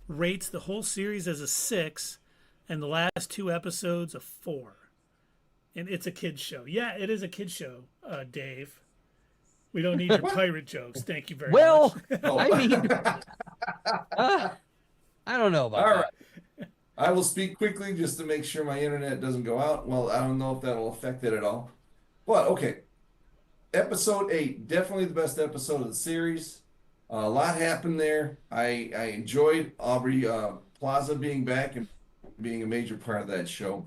rates the whole series as a 6 and the last 2 episodes a 4. And it's a kid's show. Yeah, it is a kid's show, Dave. We don't need your pirate jokes. Thank you very well, much. Oh. I mean, I don't know about All that. right. I will speak quickly just to make sure my internet doesn't go out. Well, I don't know if that'll affect it at all. But okay. Episode 8, definitely the best episode of the series. A lot happened there. I enjoyed Aubrey Plaza being back and being a major part of that show.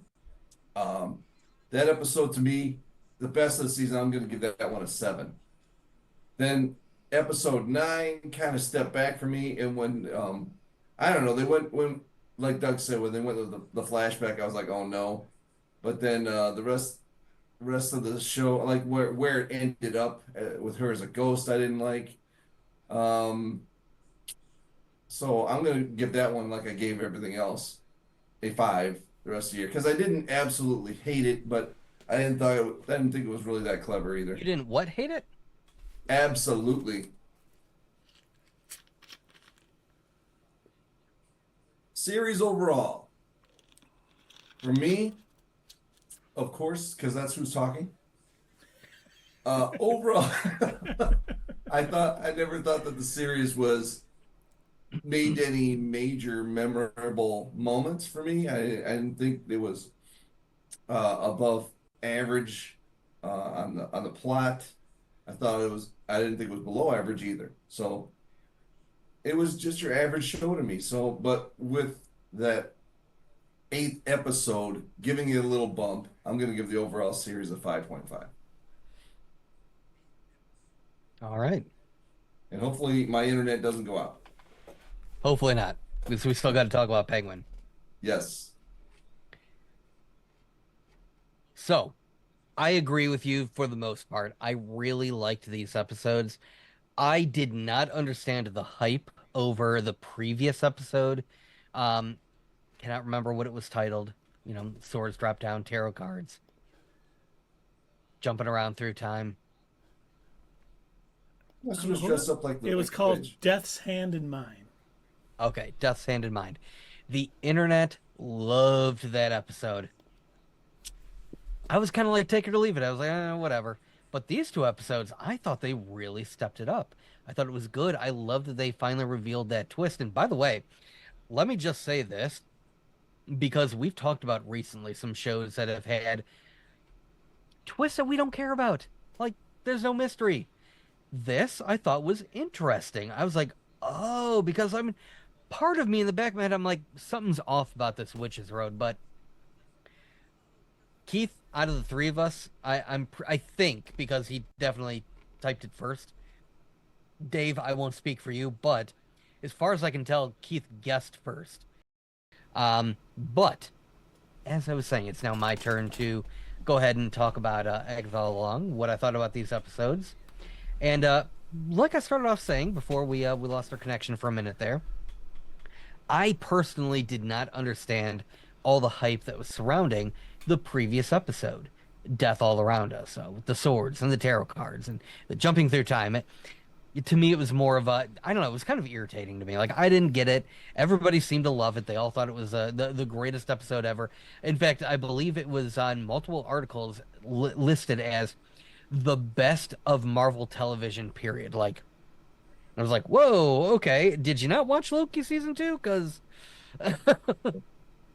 That episode to me, the best of the season, I'm going to give that one a 7. Then episode 9 kind of stepped back for me, and when I don't know, they went when like Doug said, when they went with the flashback, I was like, oh no. But then the rest of the show, like where it ended up with her as a ghost, I didn't like. So I'm gonna give that one, like I gave everything else, a 5 the rest of the year, because I didn't absolutely hate it, but I didn't think it was really that clever either. You didn't what hate it? Absolutely. Series overall, for me, of course, because that's who's talking. Overall, I never thought that the series was made any major memorable moments for me. I didn't think it was above average on the plot. I didn't think it was below average either. So it was just your average show to me. So, but with that eighth episode giving it a little bump, I'm going to give the overall series a 5.5. All right. And hopefully my internet doesn't go out. Hopefully not, because we still got to talk about Penguin. Yes. So, I agree with you for the most part. I really liked these episodes. I did not understand the hype over the previous episode. Um, cannot remember what it was titled. You know, swords drop down, tarot cards, jumping around through time. This was dressed up like the It was Wicked called Witch. Death's Hand in Mine. Okay, Death's Hand in Mind. The internet loved that episode. I was kind of like, take it or leave it. I was like, whatever. But these two episodes, I thought they really stepped it up. I thought it was good. I love that they finally revealed that twist. And by the way, let me just say this, because we've talked about recently some shows that have had twists that we don't care about. Like, there's no mystery. This I thought was interesting. I was like, oh, because I mean, part of me in the back of my head, I'm like, something's off about this Witch's Road. But Keith, out of the three of us, I think, because he definitely typed it first. Dave, I won't speak for you, but as far as I can tell, Keith guessed first. But as I was saying, it's now my turn to go ahead and talk about Agatha All Along, what I thought about these episodes. And like I started off saying before we lost our connection for a minute there, I personally did not understand all the hype that was surrounding the previous episode, Death All Around Us, with the swords and the tarot cards and the jumping through time. To me, it was more of a, I don't know, it was kind of irritating to me. Like, I didn't get it. Everybody seemed to love it. They all thought it was the greatest episode ever. In fact, I believe it was on multiple articles listed as the best of Marvel television, period. Like, I was like, whoa, okay. Did you not watch Loki season 2? Because A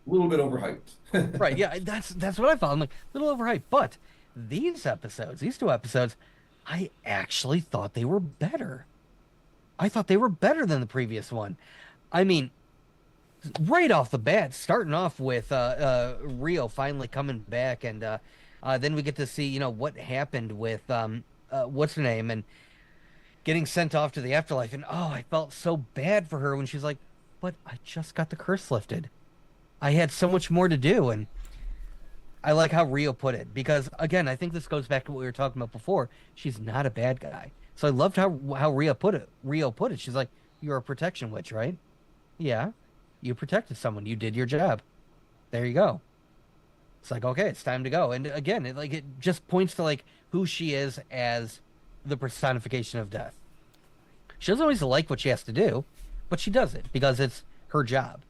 little bit overhyped. right, yeah, that's what I thought. I'm like, a little overhyped. But these two episodes, I actually thought they were better. I thought they were better than the previous one. I mean, right off the bat, starting off with Rio finally coming back, and then we get to see, you know, what happened with what's her name, and getting sent off to the afterlife. And oh, I felt so bad for her when she's like, but I just got the curse lifted. I had so much more to do. And I like how Rio put it, because again, I think this goes back to what we were talking about before. She's not a bad guy. So I loved how Rio put it. She's like, you're a protection witch, right? Yeah. You protected someone. You did your job. There you go. It's like, okay, it's time to go. And again, it just points to like who she is as the personification of death. She doesn't always like what she has to do, but she does it because it's her job.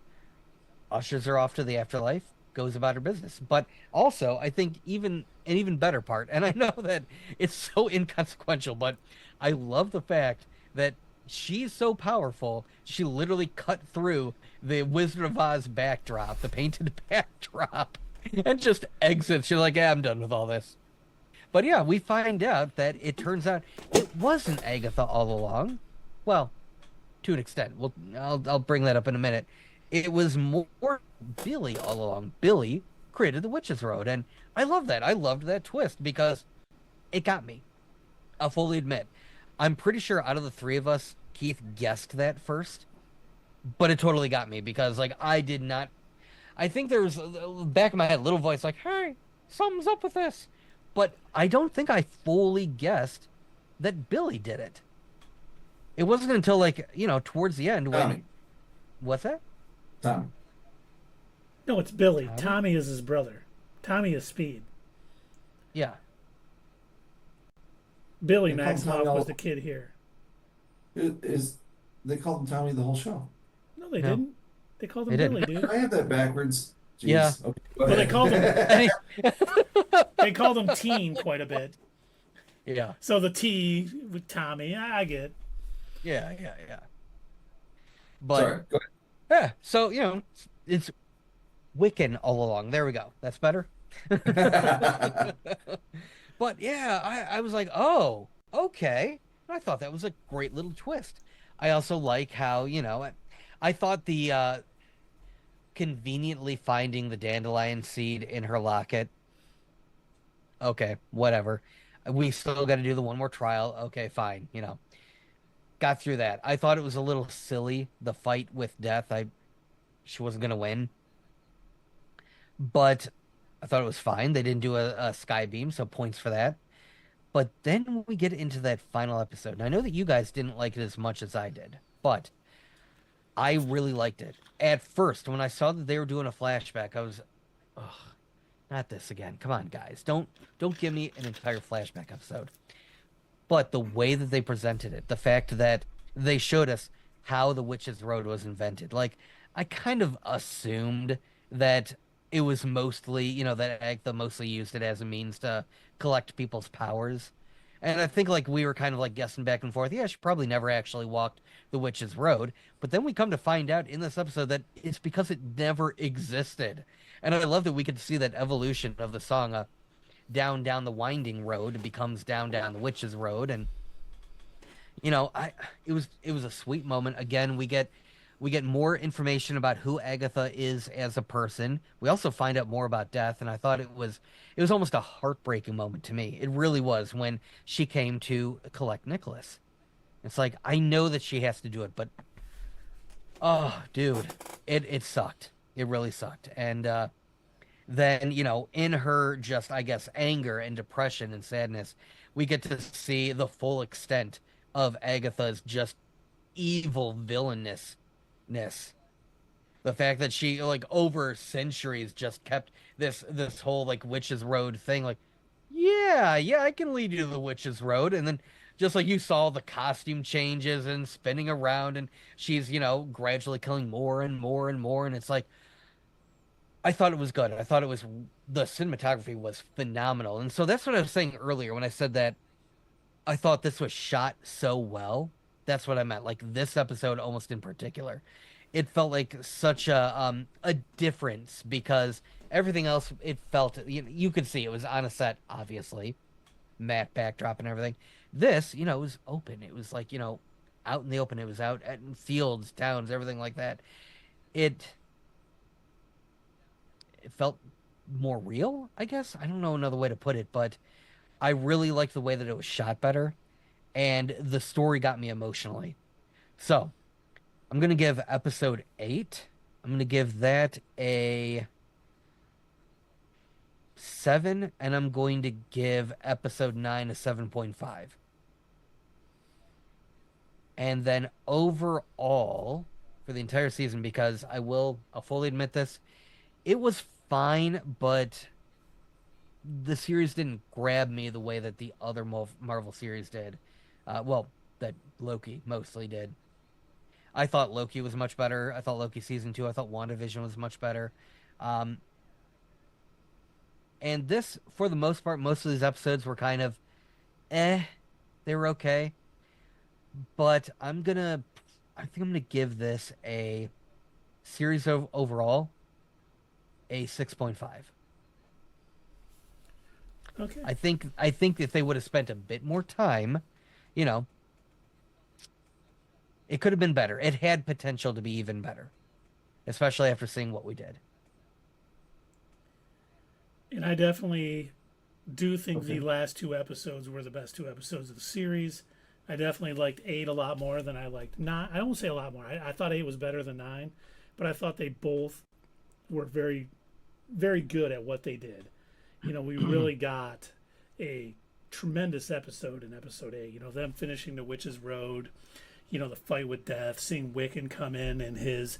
Ushers her off to the afterlife, goes about her business. But also, I think an even better part, and I know that it's so inconsequential, but I love the fact that she's so powerful, she literally cut through the Wizard of Oz backdrop, the painted backdrop, and just exits. She's like, yeah, I'm done with all this. But yeah, we find out that it turns out it wasn't Agatha all along. Well, to an extent. I'll bring that up in a minute. It was more Billy all along. Billy created the Witch's Road, and I love that. I loved that twist because it got me. I'll fully admit. I'm pretty sure out of the three of us, Keith guessed that first, but it totally got me because, like, I did not. I think there was back in my head, a little voice like, "Hey, something's up with this," but I don't think I fully guessed that Billy did it. It wasn't until, like, you know, towards the end when. Tommy. What's that? Tommy. No, it's Billy. Tommy is his brother. Tommy is Speed. Yeah. Billy They called Tommy Maximoff all- was the kid here. They called him Tommy the whole show. No, they No. didn't. They called him They Billy, dude. I have that backwards. Jeez. Yeah. Okay, go Well, they ahead. called him. They called him Teen quite a bit. Yeah. So the T with Tommy, I get. Yeah. But Sorry, go yeah, so it's Wiccan all along. There we go. That's better. ahead. But yeah, I was like, oh, okay. I thought that was a great little twist. I also like how, I thought the conveniently finding the dandelion seed in her locket. Okay, whatever. We still got to do the one more trial. Okay, fine. Got through that. I thought it was a little silly, the fight with death. She wasn't gonna win, but I thought it was fine. They didn't do a sky beam, so points for that. But then we get into that final episode, and I know that you guys didn't like it as much as I did, but I really liked it. At first, when I saw that they were doing a flashback, I was, ugh, not this again. Come on, guys. Don't give me an entire flashback episode. But the way that they presented it, the fact that they showed us how the Witch's Road was invented, like I kind of assumed that it was mostly, that Agatha mostly used it as a means to collect people's powers. And I think like we were kind of like guessing back and forth. Yeah, she probably never actually walked the Witch's Road. But then we come to find out in this episode that it's because it never existed. And I love that we could see that evolution of the song. Down the winding road becomes down the witch's road, and it was a sweet moment. Again, we get more information about who Agatha is as a person. We also find out more about death, and I thought it was almost a heartbreaking moment to me. It really was when she came to collect Nicholas. It's like I know that she has to do it, but oh dude, it sucked. It really sucked. And then, in her just, I guess, anger and depression and sadness, we get to see the full extent of Agatha's just evil villainousness. The fact that she, like, over centuries just kept this whole, like, Witch's Road thing, like, yeah, I can lead you to the Witch's Road. And then just like you saw the costume changes and spinning around, and she's, gradually killing more and more and more. And it's like, I thought it was good. I thought the cinematography was phenomenal. And so that's what I was saying earlier when I said that I thought this was shot so well. That's what I meant. Like this episode almost in particular. It felt like such a difference because everything else it felt you could see it was on a set, obviously. Matte backdrop and everything. This, it was open. It was like, out in the open. It was out at fields, towns, everything like that. It felt more real, I guess. I don't know another way to put it, but I really liked the way that it was shot better, and the story got me emotionally. So, I'm going to give episode 8, I'm going to give that a 7, and I'm going to give episode 9 a 7.5. And then overall, for the entire season, because I'll fully admit this, it was fine, but the series didn't grab me the way that the other Marvel series did. That Loki mostly did. I thought Loki was much better. I thought Loki season 2, I thought WandaVision was much better. And this, for the most part, most of these episodes were kind of, they were okay. But I think I'm gonna give this a series of overall a 6.5. Okay. I think if they would have spent a bit more time, it could have been better. It had potential to be even better, especially after seeing what we did. And I definitely do think the last 2 episodes were the best 2 episodes of the series. I definitely liked 8 a lot more than I liked 9. I won't say a lot more. I thought 8 was better than 9, but I thought they both were very, very good at what they did. We really got a tremendous episode in episode 8. Them finishing the Witch's Road, the fight with death, seeing Wiccan come in his,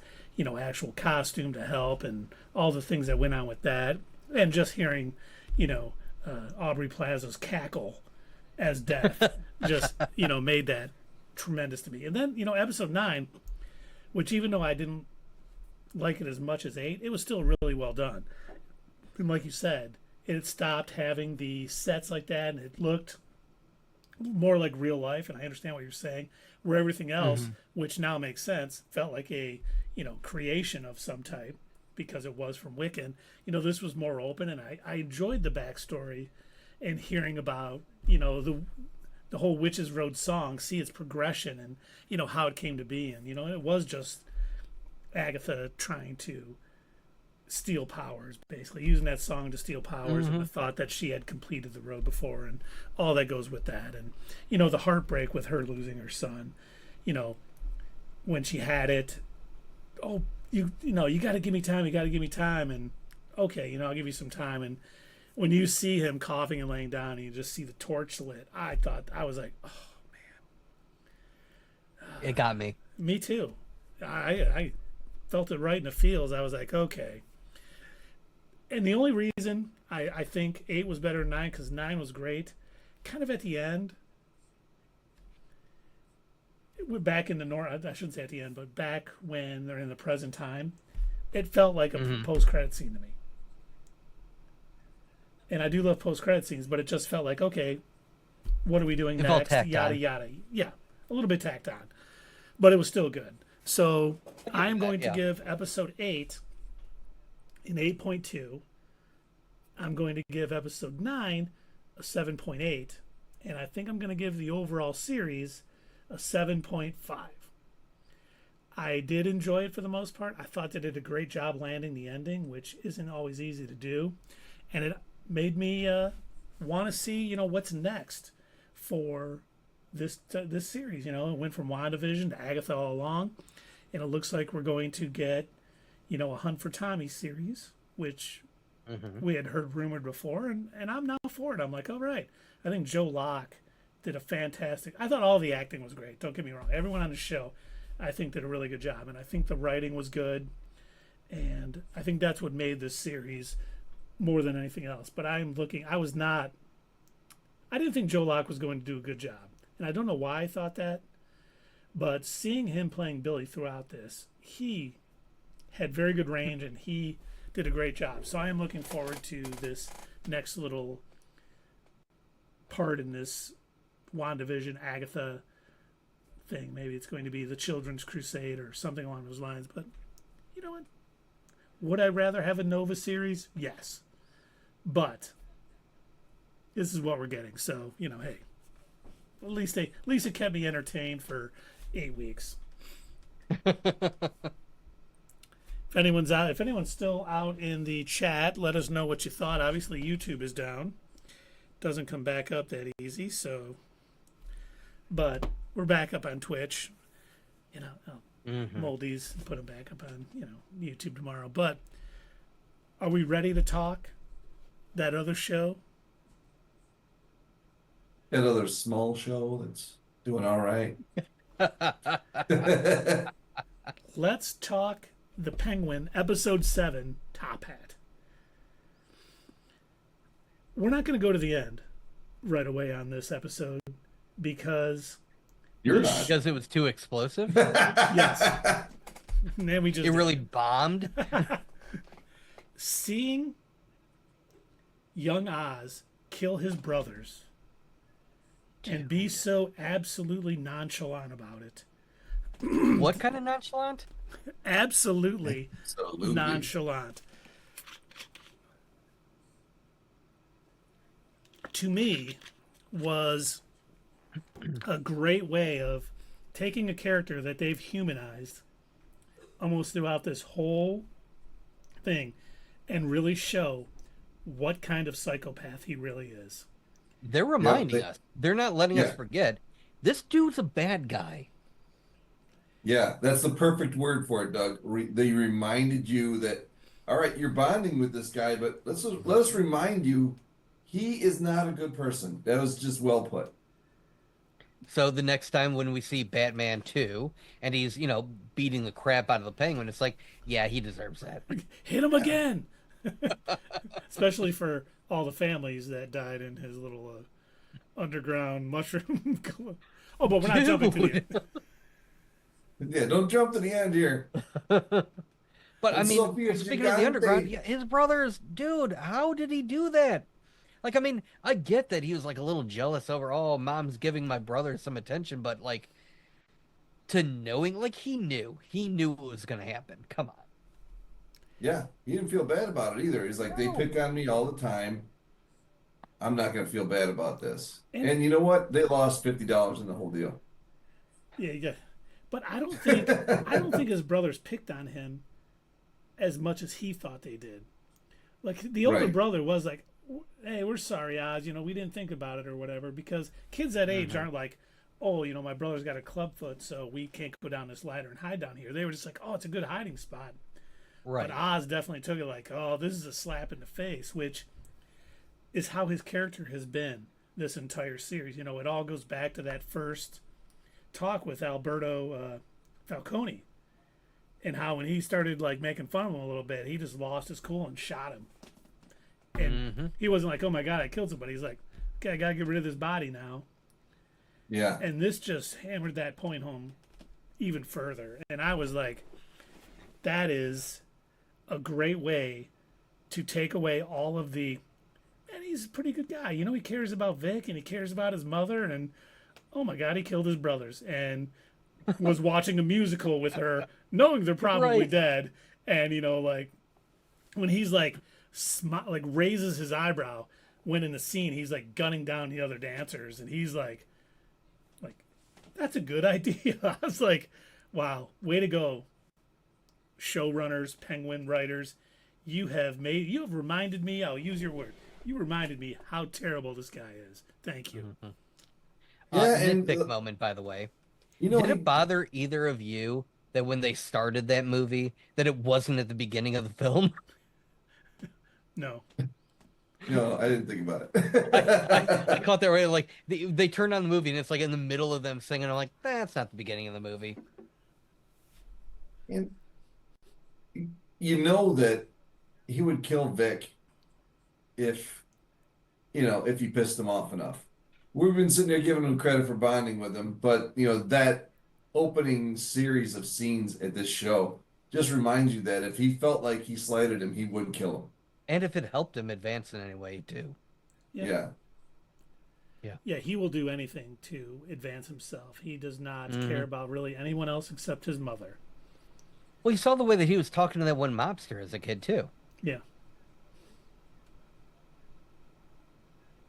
actual costume to help, and all the things that went on with that, and just hearing, Aubrey Plaza's cackle as death just, made that tremendous to me. And then, episode 9, which even though I didn't like it as much as 8, it was still really well done. And like you said, it stopped having the sets like that, and it looked more like real life, and I understand what you're saying. Where everything else, Mm-hmm. which now makes sense, felt like a creation of some type because it was from Wiccan. This was more open, and I enjoyed the backstory and hearing about the whole Witches Road song, see its progression and how it came to be, and it was just Agatha trying to steal powers, basically using that song to steal powers, and the thought that she had completed the road before, and all that goes with that, and the heartbreak with her losing her son, when she had it. Oh, you got to give me time. You got to give me time, and okay, I'll give you some time. And when you see him coughing and laying down, and you just see the torch lit, I was like, oh, It got me. me too. I felt it right in the feels. I was like, okay. And the only reason I think 8 was better than 9, because 9 was great, kind of at the end. We're back in the I shouldn't say at the end, but back when they're in the present time, it felt like a post-credit scene to me. And I do love post-credit scenes, but it just felt like, okay, what are we doing next? Yada, yada. Yeah, a little bit tacked on. But it was still good. So I'm going to give episode 8 an 8.2. I'm going to give episode 9 a 7.8. And I think I'm going to give the overall series a 7.5. I did enjoy it for the most part. I thought they did a great job landing the ending, which isn't always easy to do. And it made me want to see, what's next for this series. It went from WandaVision to Agatha All Along. And it looks like we're going to get, a Hunt for Tommy series, which we had heard rumored before. And I'm now for it. I'm like, all right. I think Joe Locke did a fantastic. I thought all the acting was great. Don't get me wrong. Everyone on the show, I think, did a really good job. And I think the writing was good. And I think that's what made this series more than anything else. But I didn't think Joe Locke was going to do a good job. And I don't know why I thought that. But seeing him playing Billy throughout this, he had very good range and he did a great job. So I am looking forward to this next little part in this WandaVision Agatha thing. Maybe it's going to be the Children's Crusade or something along those lines. But you know what? Would I rather have a Nova series? Yes. But this is what we're getting. So, hey, at least it kept me entertained for 8 weeks. If anyone's still out in the chat, let us know what you thought. Obviously, YouTube is down. Doesn't come back up that easy, so. But we're back up on Twitch. I'll mold these and put them back up on, YouTube tomorrow. But are we ready to talk that other show? That other small show that's doing all right. Let's talk The Penguin, episode 7, Top Hat. We're not going to go to the end right away on this episode because You're not. Because it was too explosive? yes. And then we just It really bombed? seeing young Oz kill his brothers and be so absolutely nonchalant about it. What kind of nonchalant? Absolutely Absolutely. nonchalant. To me, was a great way of taking a character that they've humanized almost throughout this whole thing and really show what kind of psychopath he really is. They're reminding us. They're not letting us forget. This dude's a bad guy. Yeah, that's the perfect word for it, Doug. They reminded you that, all right, you're bonding with this guy, but let us remind you, he is not a good person. That was just well put. So the next time when we see Batman 2 and he's, beating the crap out of the Penguin, it's like, yeah, he deserves that. Hit him again! Especially for all the families that died in his little underground mushroom. Oh, but we're not jumping to the end. Yeah, don't jump to the end here. But I And mean, Sophia, speaking of the underground, his brothers, dude, how did he do that? Like, I mean, I get that he was like a little jealous over, oh, mom's giving my brother some attention, but like to knowing, like he knew what was gonna happen. Come on. Yeah, he didn't feel bad about it either. He's like, they No. pick on me all the time. I'm not gonna feel bad about this. And And you know what? They lost $50 in the whole deal. yeah, yeah. But I don't think his brothers picked on him as much as he thought they did. Like the older Right. brother was like, "Hey, we're sorry, Oz. We didn't think about it or whatever." Because kids that age aren't like, "Oh, my brother's got a club foot, so we can't go down this ladder and hide down here." They were just like, "Oh, it's a good hiding spot." Right. But Oz definitely took it like, "Oh, this is a slap in the face," which is how his character has been this entire series. It all goes back to that first talk with Alberto Falcone, and how when he started like making fun of him a little bit, he just lost his cool and shot him. And he wasn't like, "Oh my god, I killed somebody." He's like, "Okay, I gotta get rid of this body now." Yeah. And this just hammered that point home even further. And I was like, that is a great way to take away all of the. And he's a pretty good guy. He cares about Vic and he cares about his mother. And oh my god, he killed his brothers and was watching a musical with her, knowing they're probably Right. dead. And like when he's like like raises his eyebrow when in the scene he's like gunning down the other dancers, and he's like that's a good idea. I was like, wow, way to go, showrunners, Penguin writers. You have reminded me. I'll use your word. You reminded me how terrible this guy is. Thank you. Yeah, and Nitpick moment, by the way. you know, Did he, it bother either of you that when they started that movie, that it wasn't at the beginning of the film? No. I didn't think about I it. caught that right. Like they turned on the movie and it's like in the middle of them singing. I'm like, that's not the beginning of the movie. And you know that he would kill Vic if, if he pissed him off enough. We've been sitting there giving him credit for bonding with him, but that opening series of scenes at this show just reminds you that if he felt like he slighted him, he would kill him. And if it helped him advance in any way too. Yeah. Yeah. Yeah, he will do anything to advance himself. He does not care about really anyone else except his mother. Well, you saw the way that he was talking to that one mobster as a kid too. Yeah.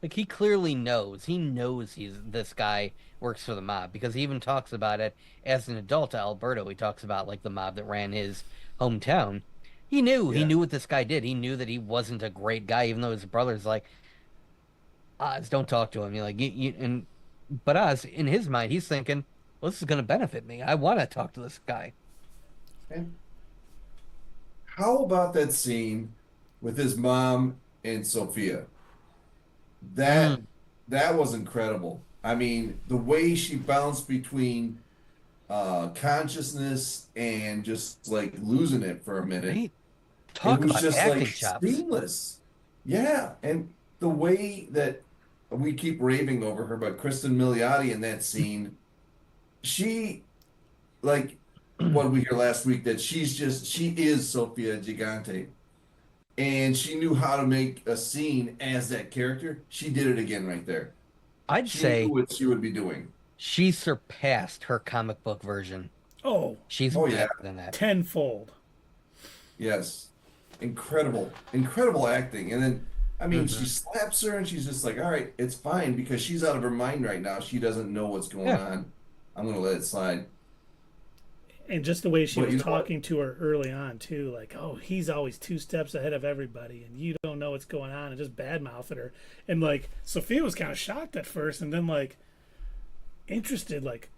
Like he clearly knows. He knows this guy works for the mob because he even talks about it as an adult to Alberto. He talks about like the mob that ran his hometown. He Yeah. knew what this guy did. He knew that he wasn't a great guy, even though his brother's like, Oz, don't talk to him. You're like, but Oz, in his mind, he's thinking, well, this is going to benefit me. I want to talk to this guy. And how about that scene with his mom and Sophia? That that was incredible. I mean, the way she bounced between consciousness and just like losing it for a minute. Right? It Talk was about just acting like chops. seamless. Yeah, and the way that we keep raving over her, but Kristen Milioti in that scene, she like what did we hear last week that she is Sophia Gigante. And she knew how to make a scene as that character. She did it again right there. I'd She say knew what she would be doing. she surpassed her comic book version. Oh, She's Oh, better yeah. than that. tenfold. Yes. Incredible. Incredible acting. And then, I mean, she slaps her and she's just like, all right, it's fine because she's out of her mind right now. She doesn't know what's going Yeah. on. I'm going to let it slide. And just the way she But was you know what? talking to her early on too, like, "Oh, he's always 2 steps ahead of everybody, and you don't know what's going on," and just badmouthed her. And like Sophia was kind of shocked at first, and then like interested, like,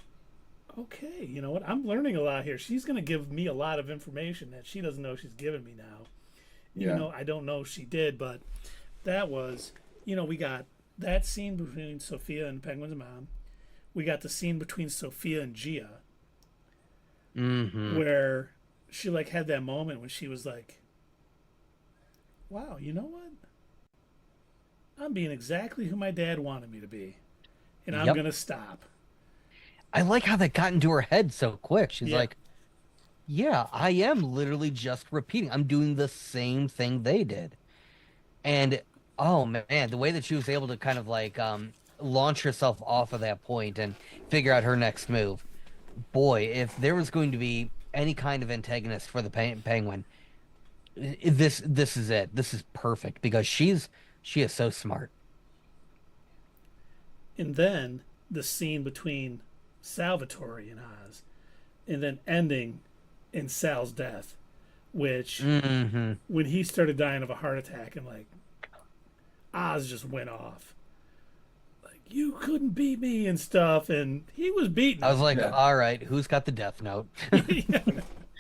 okay, you know what? I'm learning a lot here. She's gonna give me a lot of information that she doesn't know she's giving me now. Even Yeah. though I don't know if she did, but that was, we got that scene between Sophia and Penguin's mom. We got the scene between Sophia and Gia, where she like had that moment when she was like, wow, you know what, I'm being exactly who my dad wanted me to be, and I'm Yep. gonna stop. I like how that got into her head so quick. She's Yeah. like, yeah, I am literally just repeating. I'm doing the same thing they did. And Oh man, the way that she was able to kind of like launch herself off of that point and figure out her next move. Boy, if there was going to be any kind of antagonist for the Penguin, this is it. This is perfect because she is so smart. And then the scene between Salvatore and Oz, and then ending in Sal's death, which Hmm. when he started dying of a heart attack and like Oz just went off. Like you couldn't beat me and stuff, and he was beating I was him. like, Yeah. all right, who's got the death note? Yeah.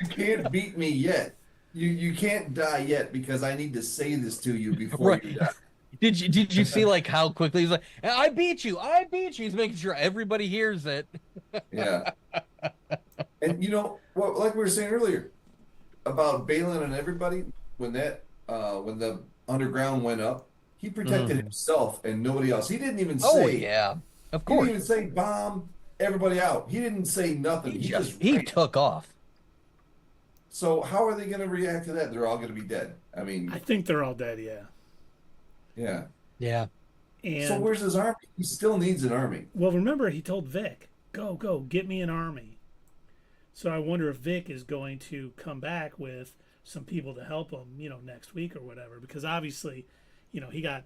You can't beat me yet. You can't die yet because I need to say this to you before Right. you die. Did you see like how quickly he's like, I beat you, I beat you. He's making sure everybody hears it. Yeah. And you know what? Like we were saying earlier about Balin and everybody, when the underground went up, he protected himself and nobody else. He didn't even Oh say. yeah, of He course. didn't even say bomb everybody out. He didn't say nothing. He just He ran. took off. So how are they going to react to that? They're all going to be dead. I mean, I think they're all dead. Yeah. yeah. Yeah. And So where's his army? He still needs an army. well, remember he told Vic, "Go, get me an army." So I wonder if Vic is going to come back with some people to help him, next week or whatever. Because obviously, he got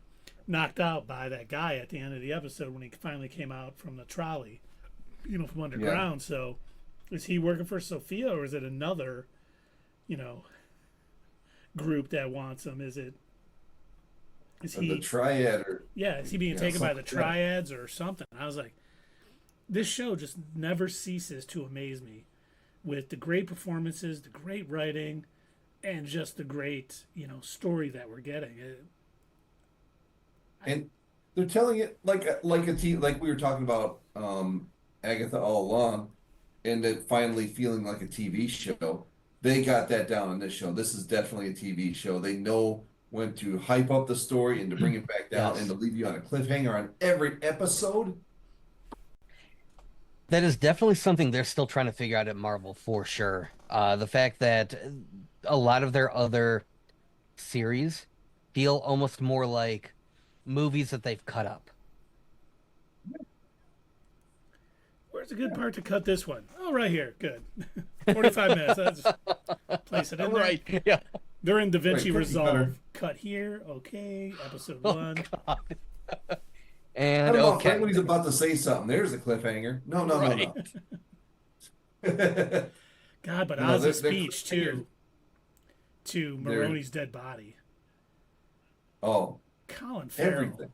knocked out by that guy at the end of the episode when he finally came out from the trolley, from underground. So is he working for Sophia or is it another, group that wants him? Is The triad or is he being taken by the something like that. triads or something? I was like, this show just never ceases to amaze me with the great performances, the great writing, and just the great, story that we're getting. And they're telling it like like we were talking about Agatha All Along, and it finally feeling like a TV show. They got that down on this show. This is definitely a TV show. They know when to hype up the story and to bring it back down Yes. and to leave you on a cliffhanger on every episode. That is definitely something they're still trying to figure out at Marvel for sure. The fact that a lot of their other series feel almost more like movies that they've cut up. Where's the good part to cut this one? Oh, right here. Good. 45 minutes. Let's place it in there. Yeah. They're in DaVinci cookie Resolve. cutter. Cut here. Okay. Episode Oh, 1. God. I And don't know if okay. right when he's about to say something, there's a cliffhanger. No, no, Right. no. God, but No, Oz's they're speech, too, to They're- Maroni's dead body. Oh, Colin Farrell. everything.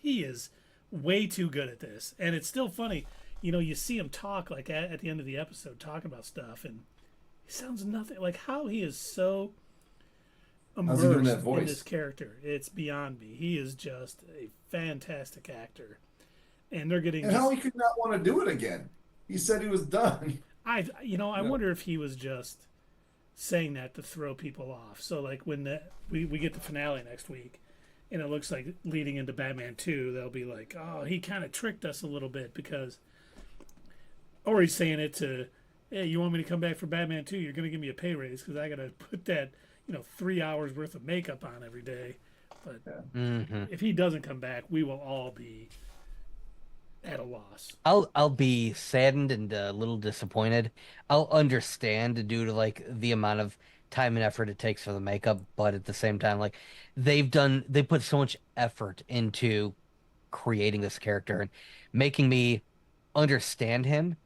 He is way too good at this. And it's still funny. You see him talk like at the end of the episode, talking about stuff, and he sounds nothing like how he is so How's he doing that immersed in voice? this character. It's beyond me. He is just a fantastic actor. And they're getting And how he could not want to do it again. He said he was done. I wonder if he was just saying that to throw people off. So like when we get the finale next week, and it looks like leading into Batman 2, they'll be like, oh, he kind of tricked us a little bit because, or he's saying it to, hey, you want me to come back for Batman 2? You're going to give me a pay raise because I got to put that, 3 hours worth of makeup on every day. But if he doesn't come back, we will all be at a loss. I'll be saddened and a little disappointed. I'll understand due to like the amount of time and effort it takes for the makeup, but at the same time, like they put so much effort into creating this character and making me understand him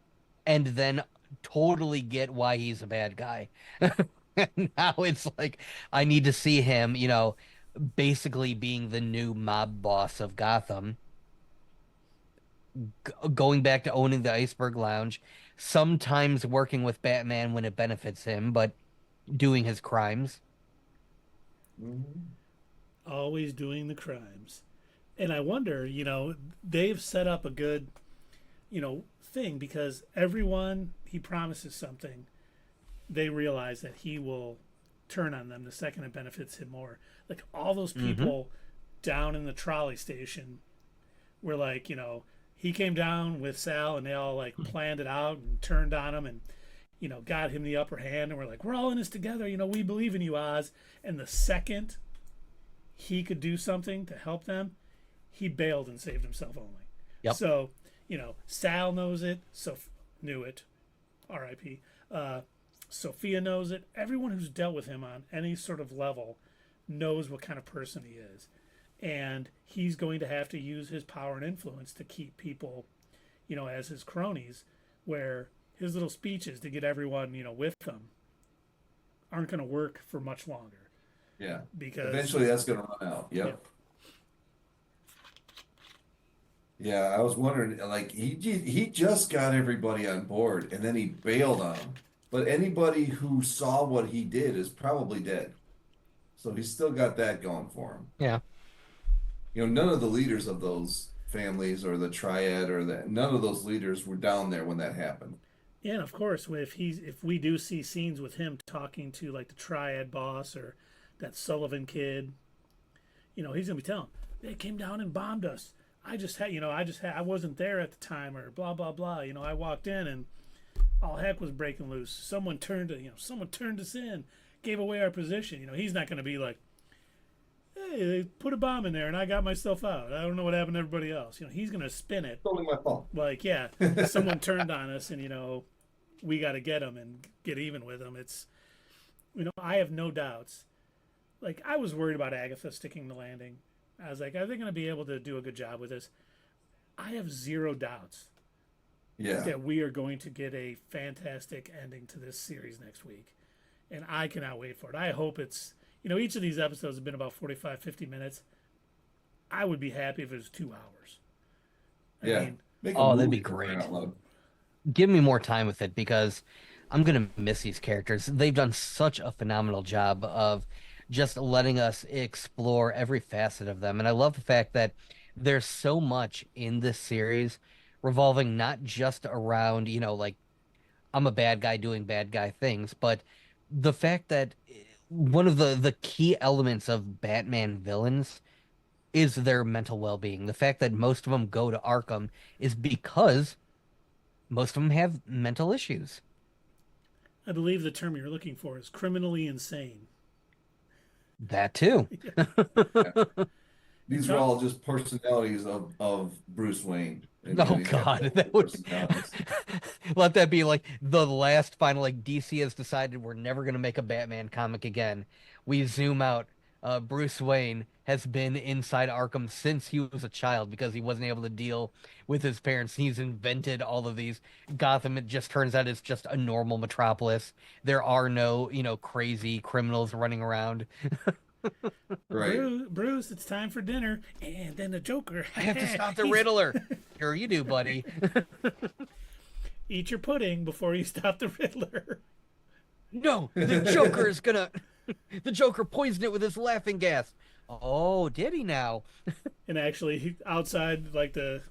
and then totally get why he's a bad guy. Now it's like I need to see him, basically being the new mob boss of Gotham, going back to owning the Iceberg Lounge, sometimes working with Batman when it benefits him, but doing his crimes. Always doing the crimes. And I wonder, they've set up a good, thing because everyone he promises something, they realize that he will turn on them the second it benefits him more. Like all those people down in the trolley station were like, he came down with Sal and they all like planned it out and turned on him and, got him the upper hand and we're like, we're all in this together. We believe in you, Oz. And the second he could do something to help them, he bailed and saved himself only. Yep. So, Sal knows it, knew it, R.I.P. Sophia knows it. Everyone who's dealt with him on any sort of level knows what kind of person he is. And he's going to have to use his power and influence to keep people, as his cronies, where his little speeches to get everyone, with him aren't going to work for much longer. Yeah. Because eventually that's going to run out. Yep. Yeah, I was wondering, like, he just got everybody on board and then he bailed on them. But anybody who saw what he did is probably dead. So he's still got that going for him. Yeah. None of the leaders of those families or the triad none of those leaders were down there when that happened. Yeah, and of course, if we do see scenes with him talking to like the triad boss or that Sullivan kid, he's gonna be telling they came down and bombed us. I wasn't there at the time, or blah blah blah. I walked in and all heck was breaking loose. Someone turned us in, gave away our position. He's not gonna be like, hey, they put a bomb in there and I got myself out. I don't know what happened to everybody else. He's gonna spin it. Totally my fault. Like, yeah, someone turned on us and we got to get them and get even with them. It's, I have no doubts. Like, I was worried about Agatha sticking the landing. I was like, are they going to be able to do a good job with this? I have zero doubts that we are going to get a fantastic ending to this series next week. And I cannot wait for it. I hope it's, each of these episodes have been about 45, 50 minutes. I would be happy if it was 2 hours. I mean, that'd be great. Give me more time with it because I'm going to miss these characters. They've done such a phenomenal job of just letting us explore every facet of them. And I love the fact that there's so much in this series revolving not just around, like I'm a bad guy doing bad guy things, but the fact that one of the key elements of Batman villains is their mental well-being. The fact that most of them go to Arkham is because most of them have mental issues. I believe the term you're looking for is criminally insane. That too. These are all just personalities of Bruce Wayne. Oh God, that would let that be like the last final. Like DC has decided we're never going to make a Batman comic again. We zoom out. Bruce Wayne has been inside Arkham since he was a child because he wasn't able to deal with his parents. He's invented all of these. Gotham, it just turns out, is just a normal metropolis. There are no, crazy criminals running around. Right. Bruce, it's time for dinner. And then the Joker. I have to stop the Riddler. Sure you do, buddy. Eat your pudding before you stop the Riddler. No, the Joker is gonna... The Joker poisoned it with his laughing gas. Oh, did he now? And actually, outside, like, the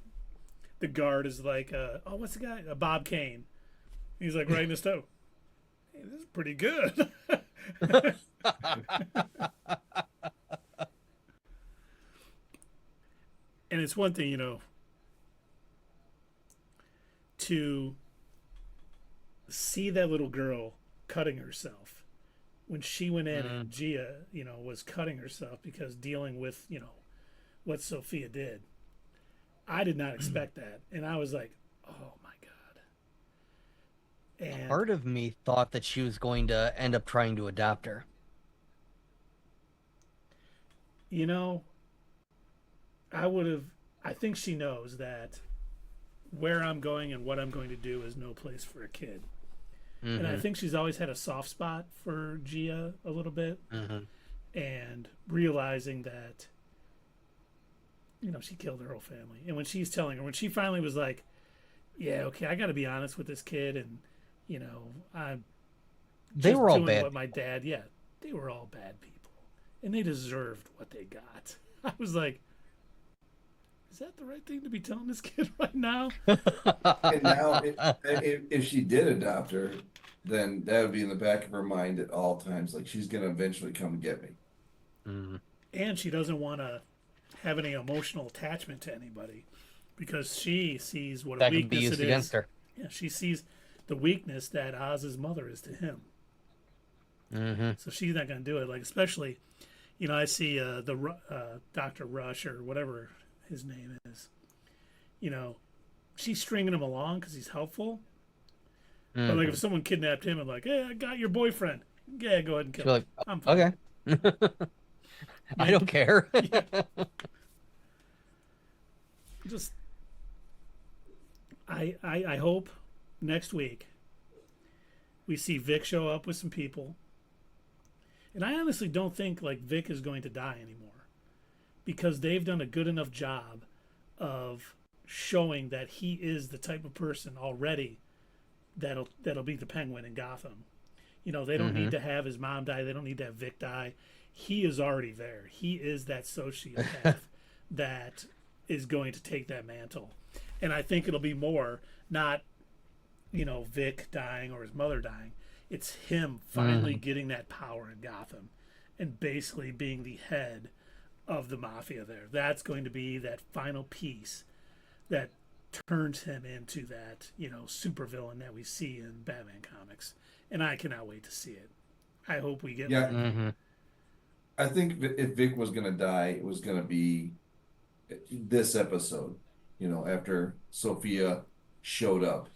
guard is like, what's the guy? Bob Kane. He's like right in the stove. Hey, this is pretty good. And it's one thing, to see that little girl cutting herself when she went in and Gia, was cutting herself because dealing with, what Sophia did. I did not expect that. And I was like, oh my God. And part of me thought that she was going to end up trying to adopt her. I think she knows that where I'm going and what I'm going to do is no place for a kid. And I think she's always had a soft spot for Gia a little bit. And realizing that, she killed her whole family. And when she's telling her, when she finally was like, yeah, okay, I got to be honest with this kid. And, I'm they were all doing bad. What my dad, they were all bad people. And they deserved what they got. I was like, is that the right thing to be telling this kid right now? And now, if she did adopt her, then that would be in the back of her mind at all times. Like, she's going to eventually come and get me. And she doesn't want to have any emotional attachment to anybody because she sees what that a could be weakness used it against is. her. Yeah, she sees the weakness that Oz's mother is to him. So she's not going to do it. Like, especially, I see Dr. Rush or whatever his name is. You know, she's stringing him along because he's helpful. But like, if Mhm. someone kidnapped him and like, hey, I got your boyfriend. Yeah, go ahead and She's kill him. like, I'm fine. okay, I Man, don't care. yeah, just I hope next week we see Vic show up with some people, and I honestly don't think like Vic is going to die anymore because they've done a good enough job of showing that he is the type of person already that'll be the Penguin in Gotham. They don't need Hmm. to have his mom die. They don't need to have Vic die. He is already there. He is that sociopath that is going to take that mantle. And I think it'll be more not, Vic dying or his mother dying. It's him finally Hmm. getting that power in Gotham and basically being the head of the mafia there. That's going to be that final piece that turns him into that, supervillain that we see in Batman comics. And I cannot wait to see it. I hope we get Yeah, like, Hmm. I think if Vic was gonna die, it was gonna be this episode, after Sophia showed up.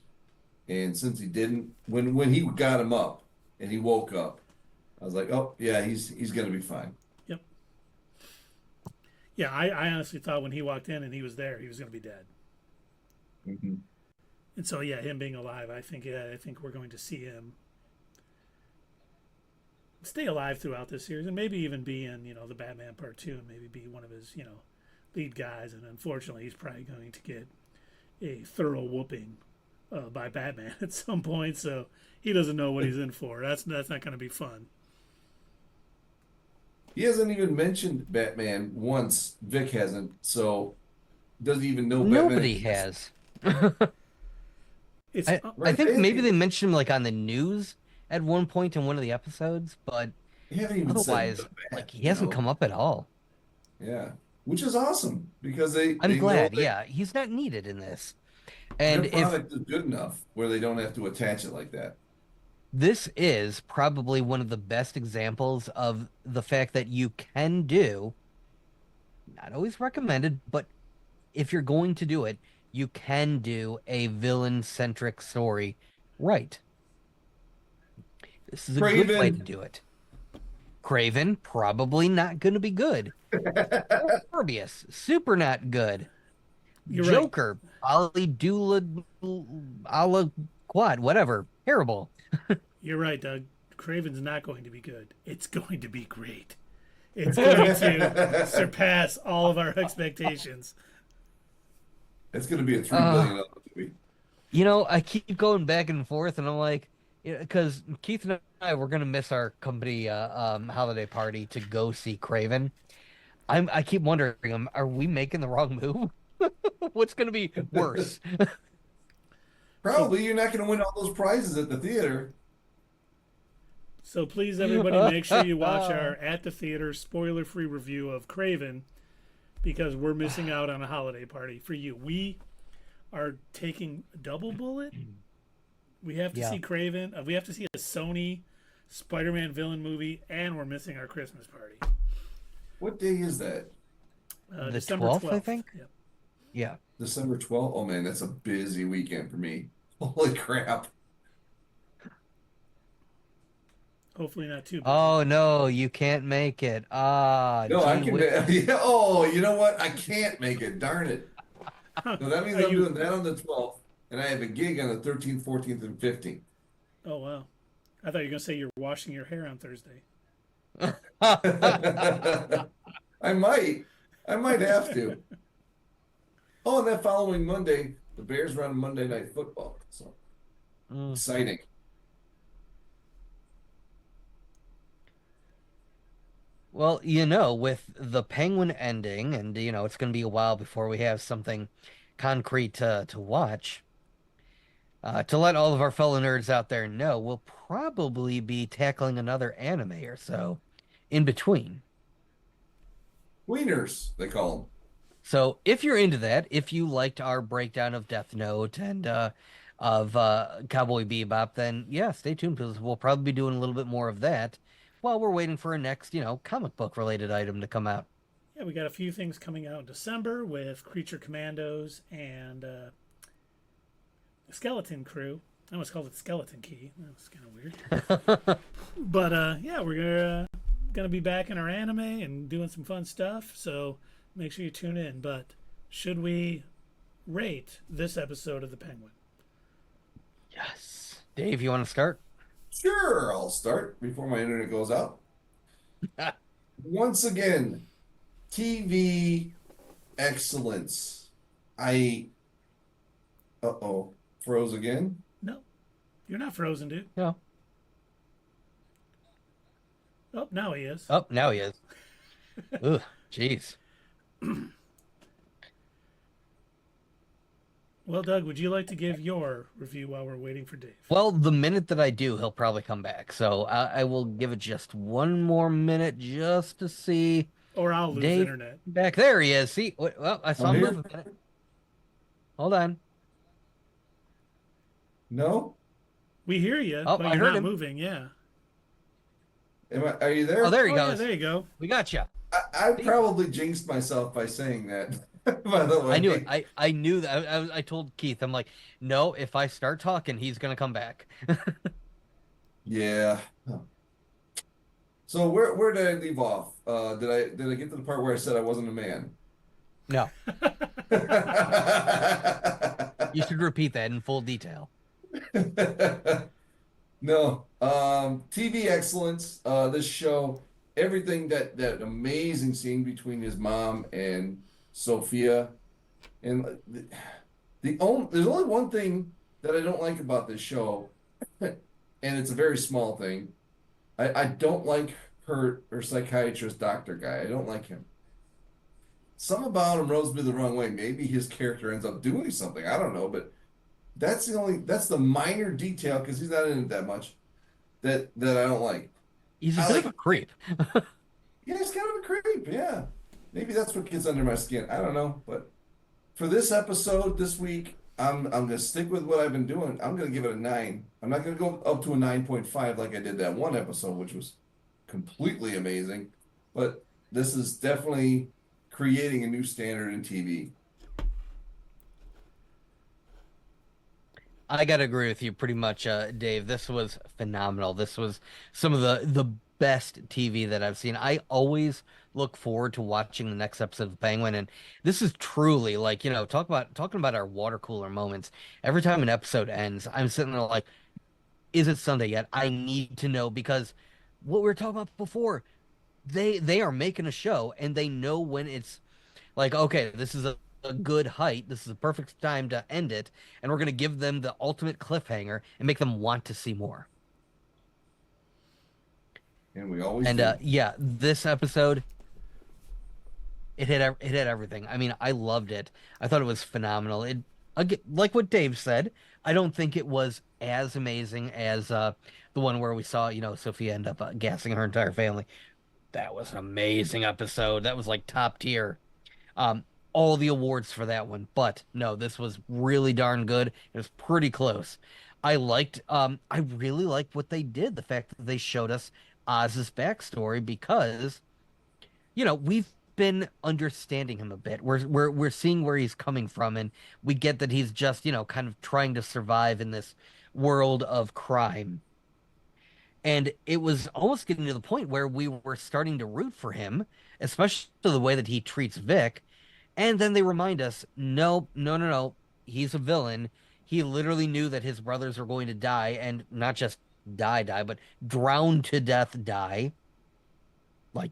And since he didn't, when he got him up and he woke up, I was like, oh yeah, he's gonna be fine. yep. Yeah, I honestly thought when he walked in and he was there, he was going to be dead. Mhm. And so, yeah, him being alive, I think we're going to see him stay alive throughout this series and maybe even be in, the Batman Part 2 and maybe be one of his, lead guys. And unfortunately, he's probably going to get a thorough whooping by Batman at some point. So he doesn't know what he's in for. That's not going to be fun. He hasn't even mentioned Batman once. Vic hasn't, so doesn't even know Batman Nobody exists. has. It's I Right? think maybe they mentioned him like on the news at one point in one of the episodes, but They haven't even said otherwise, the like Bat, he hasn't come up at all. Yeah, which is awesome because they I'm they know glad. that Yeah, he's not needed in this. their And if product is good enough where they don't have to attach it like that. this is probably one of the best examples of the fact that you can do, not always recommended, but if you're going to do it, you can do a villain-centric story right. This is a good way to Craven. do it. Craven, probably not going to be good. Morbius, super not good. You're right. Joker, Ali Dula, ala quad, whatever, terrible. You're right, Doug. Craven's not going to be good. It's going to be great. It's going to surpass all of our expectations. It's going to be a $3 Uh, billion movie. I keep going back and forth, and I'm like, because Keith and I were gonna miss our company holiday party to go see Craven. I keep wondering, are we making the wrong move? What's gonna be worse? So, Probably you're not going to win all those prizes at the theater. so please, everybody, make sure you watch our at the theater spoiler-free review of Craven because we're missing out on a holiday party for you. We are taking a double bullet. We have to Yeah, see Craven. We have to see a Sony Spider-Man villain movie, and we're missing our Christmas party. What day is that? the December 12th, I 12th. think. Yep. Yeah. December 12th? Oh man, that's a busy weekend for me. Holy crap. Hopefully not too busy. Oh no, you can't make it. Ah, No, I gee can. whiz. Yeah, oh, you know what? I can't make it. Darn it. So that means Are I'm you? doing that on the 12th, and I have a gig on the 13th, 14th, and 15th. Oh wow. I thought you were gonna say you're washing your hair on Thursday. I might. I might have to. Oh, and that following Monday, the Bears run Monday Night Football. So Mm. exciting. Well, with the Penguin ending, and it's going to be a while before we have something concrete to watch. To let all of our fellow nerds out there know, we'll probably be tackling another anime or so in between. Wieners, they call So if you're into that, if you liked our breakdown of Death Note and of Cowboy Bebop, then yeah, stay tuned because we'll probably be doing a little bit more of that. while we're waiting for a next, comic book related item to come out. Yeah, we got a few things coming out in December with Creature Commandos and Skeleton Crew. I almost called it Skeleton Key. That was kind of weird. But yeah, we're gonna be back in our anime and doing some fun stuff. So make sure you tune in. But should we rate this episode of The Penguin? Yes. Dave, you want to start? Sure, I'll start before my internet goes out. Once again, TV excellence. Froze again? No, you're not frozen, dude. No. Oh, now he is. Oh, now he is. Ugh, jeez. Well, Doug, would you like to give your review while we're waiting for Dave? Well, the minute that I do, he'll probably come back. So I will give it just one more minute just to see. Or I'll lose Dave internet. back there. He is. See, well, I saw him here. move a minute. Hold on. No? We hear you, Oh, but I you're heard not him. moving. Yeah. Are you there? Oh, there he Oh, yeah, goes. there you go. We got you. I probably jinxed myself by saying that. By the way, I knew it. I knew that. I told Keith, I'm like, no, if I start talking, he's gonna come back. Yeah. So where did I leave off? Did I get to the part where I said I wasn't a man? No, you should repeat that in full detail. No. TV excellence. This show, everything that amazing scene between his mom and Sophia, and there's only one thing that I don't like about this show, and it's a very small thing. I don't like her psychiatrist doctor guy. I don't like him. Some about him rubs me the wrong way. Maybe his character ends up doing something. I don't know, but that's the minor detail, because he's not in it that much, that I don't like. He's a bit of a creep. Yeah, he's kind of a creep. Yeah, maybe that's what gets under my skin. I don't know, but for this episode this week, I'm gonna stick with what I've been doing. I'm gonna give it a 9. I'm not gonna go up to a 9.5 like I did that one episode, which was completely amazing. But this is definitely creating a new standard in TV. I gotta agree with you pretty much, Dave. This was phenomenal. This was some of the best TV that I've seen. I always look forward to watching the next episode of The Penguin, and this is truly like, talking about our water cooler moments. Every time an episode ends, I'm sitting there like, is it Sunday yet? I need to know, because what we were talking about before, they are making a show and they know when it's like, okay, this is a good height. This is a perfect time to end it, and we're going to give them the ultimate cliffhanger and make them want to see more. And we always And yeah, this episode, it had everything. I mean, I loved it. I thought it was phenomenal. Like what Dave said, I don't think it was as amazing as the one where we saw, Sophia end up gassing her entire family. That was an amazing episode. That was like top tier. All the awards for that one, but no, this was really darn good. It was pretty close. I really liked what they did. The fact that they showed us Oz's backstory, because, we've been understanding him a bit. We're seeing where he's coming from, and we get that he's just, kind of trying to survive in this world of crime. And it was almost getting to the point where we were starting to root for him, especially the way that he treats Vic. And then they remind us, no, he's a villain. He literally knew that his brothers were going to die, and not just die, but drown to death, die. Like,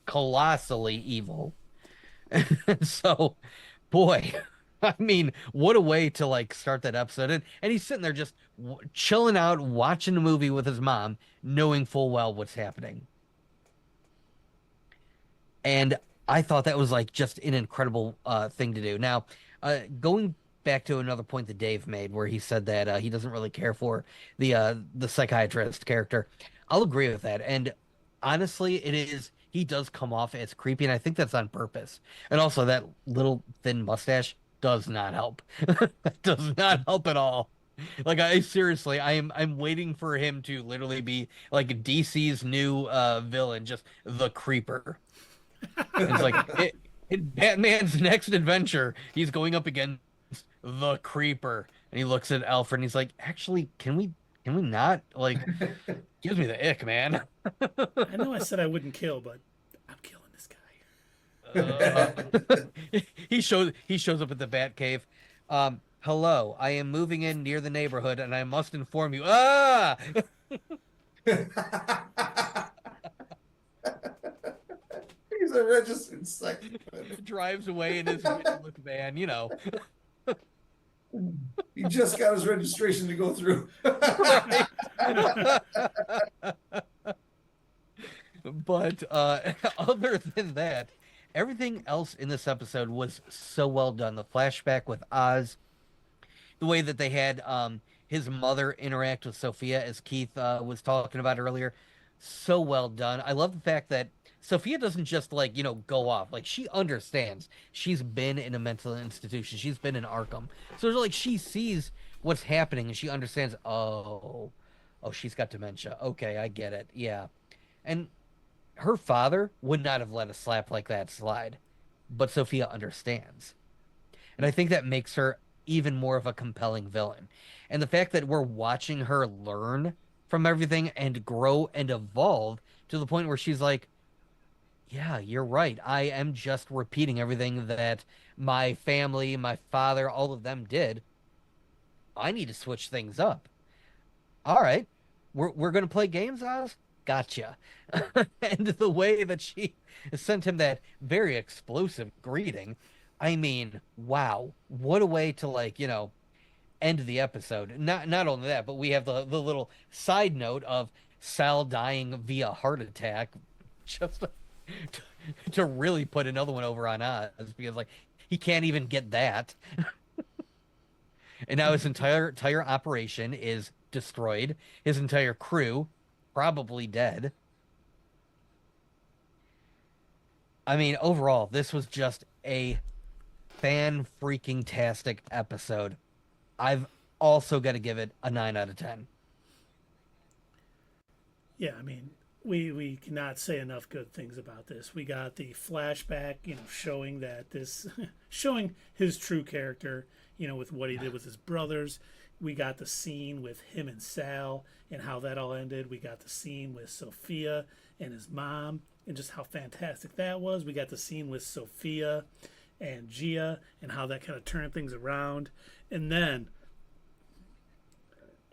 colossally evil. So, boy, I mean, what a way to, like, start that episode. And he's sitting there just chilling out, watching a movie with his mom, knowing full well what's happening. And I thought that was like just an incredible thing to do. Now, going back to another point that Dave made, where he said that he doesn't really care for the psychiatrist character, I'll agree with that. And honestly, he does come off as creepy, and I think that's on purpose. And also, that little thin mustache does not help. That does not help at all. Like I seriously, I'm waiting for him to literally be like DC's new villain, just the Creeper. And it's like in Batman's next adventure, he's going up against the Creeper, and he looks at Alfred and he's like, actually, can we not? Like, gives me the ick, man. I know I said I wouldn't kill, but I'm killing this guy. Uh, he shows up at the Batcave. Hello, I am moving in near the neighborhood, and I must inform you. Ah! He's a registered sex Drives away in his with van, you know. He just got his registration to go through. Right. But other than that, everything else in this episode was so well done. The flashback with Oz, the way that they had his mother interact with Sophia, as Keith was talking about earlier, so well done. I love the fact that Sophia doesn't just like, go off. Like she understands. She's been in a mental institution. She's been in Arkham. So it's like she sees what's happening and she understands, oh, she's got dementia. Okay, I get it. Yeah. And her father would not have let a slap like that slide, but Sophia understands. And I think that makes her even more of a compelling villain. And the fact that we're watching her learn from everything and grow and evolve to the point where she's like, yeah, you're right. I am just repeating everything that my family, my father, all of them did. I need to switch things up. All right. We're going to play games, Oz? Gotcha. And the way that she sent him that very explosive greeting, I mean, wow. What a way to end the episode. Not only that, but we have the little side note of Sal dying via heart attack just to really put another one over on Oz because he can't even get that. And now his entire operation is destroyed. His entire crew probably dead. I mean, overall, this was just a fan-freaking-tastic episode. I've also got to give it a 9 out of 10. Yeah, I mean, we cannot say enough good things about this. We got the flashback, showing that showing his true character, with what he did with his brothers. We got the scene with him and Sal and how that all ended. We got the scene with Sophia and his mom and just how fantastic that was. We got the scene with Sophia and Gia and how that kind of turned things around. And then,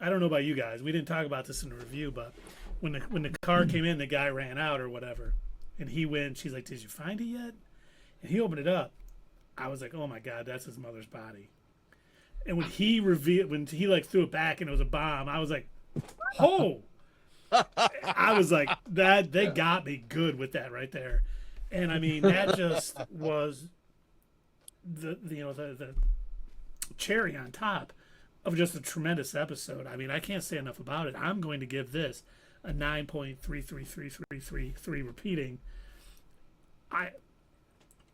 I don't know about you guys, we didn't talk about this in the review, but when the car came in, the guy ran out or whatever, and he went. She's like, "Did you find it yet?" And he opened it up. I was like, "Oh my God, that's his mother's body." And when he threw it back and it was a bomb, I was like, "Oh!" I was like, "That they got me good with that right there." And I mean, that just was the cherry on top of just a tremendous episode. I mean, I can't say enough about it. I'm going to give this a 9.33333 repeating.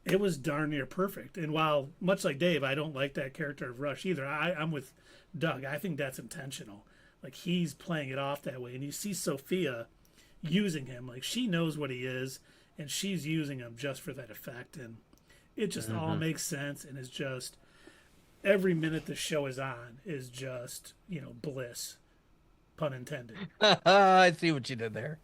It was darn near perfect. And while, much like Dave, I don't like that character of Rush either, I'm with Doug. I think that's intentional. Like, he's playing it off that way. And you see Sophia using him. Like, she knows what he is, and she's using him just for that effect. And it just all makes sense, and it's just, every minute the show is on is just, bliss. Pun intended. I see what you did there.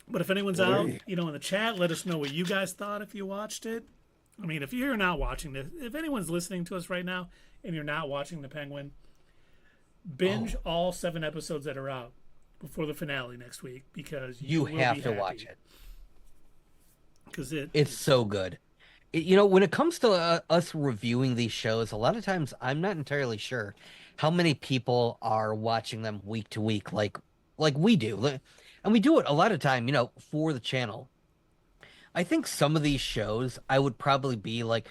But if anyone's out, in the chat, let us know what you guys thought if you watched it. I mean, if you're not watching this, if anyone's listening to us right now and you're not watching The Penguin, binge all 7 episodes that are out before the finale next week because you have to watch it. Because it's so good. When it comes to us reviewing these shows, a lot of times I'm not entirely sure how many people are watching them week to week like we do. And we do it a lot of time, for the channel. I think some of these shows, I would probably be like,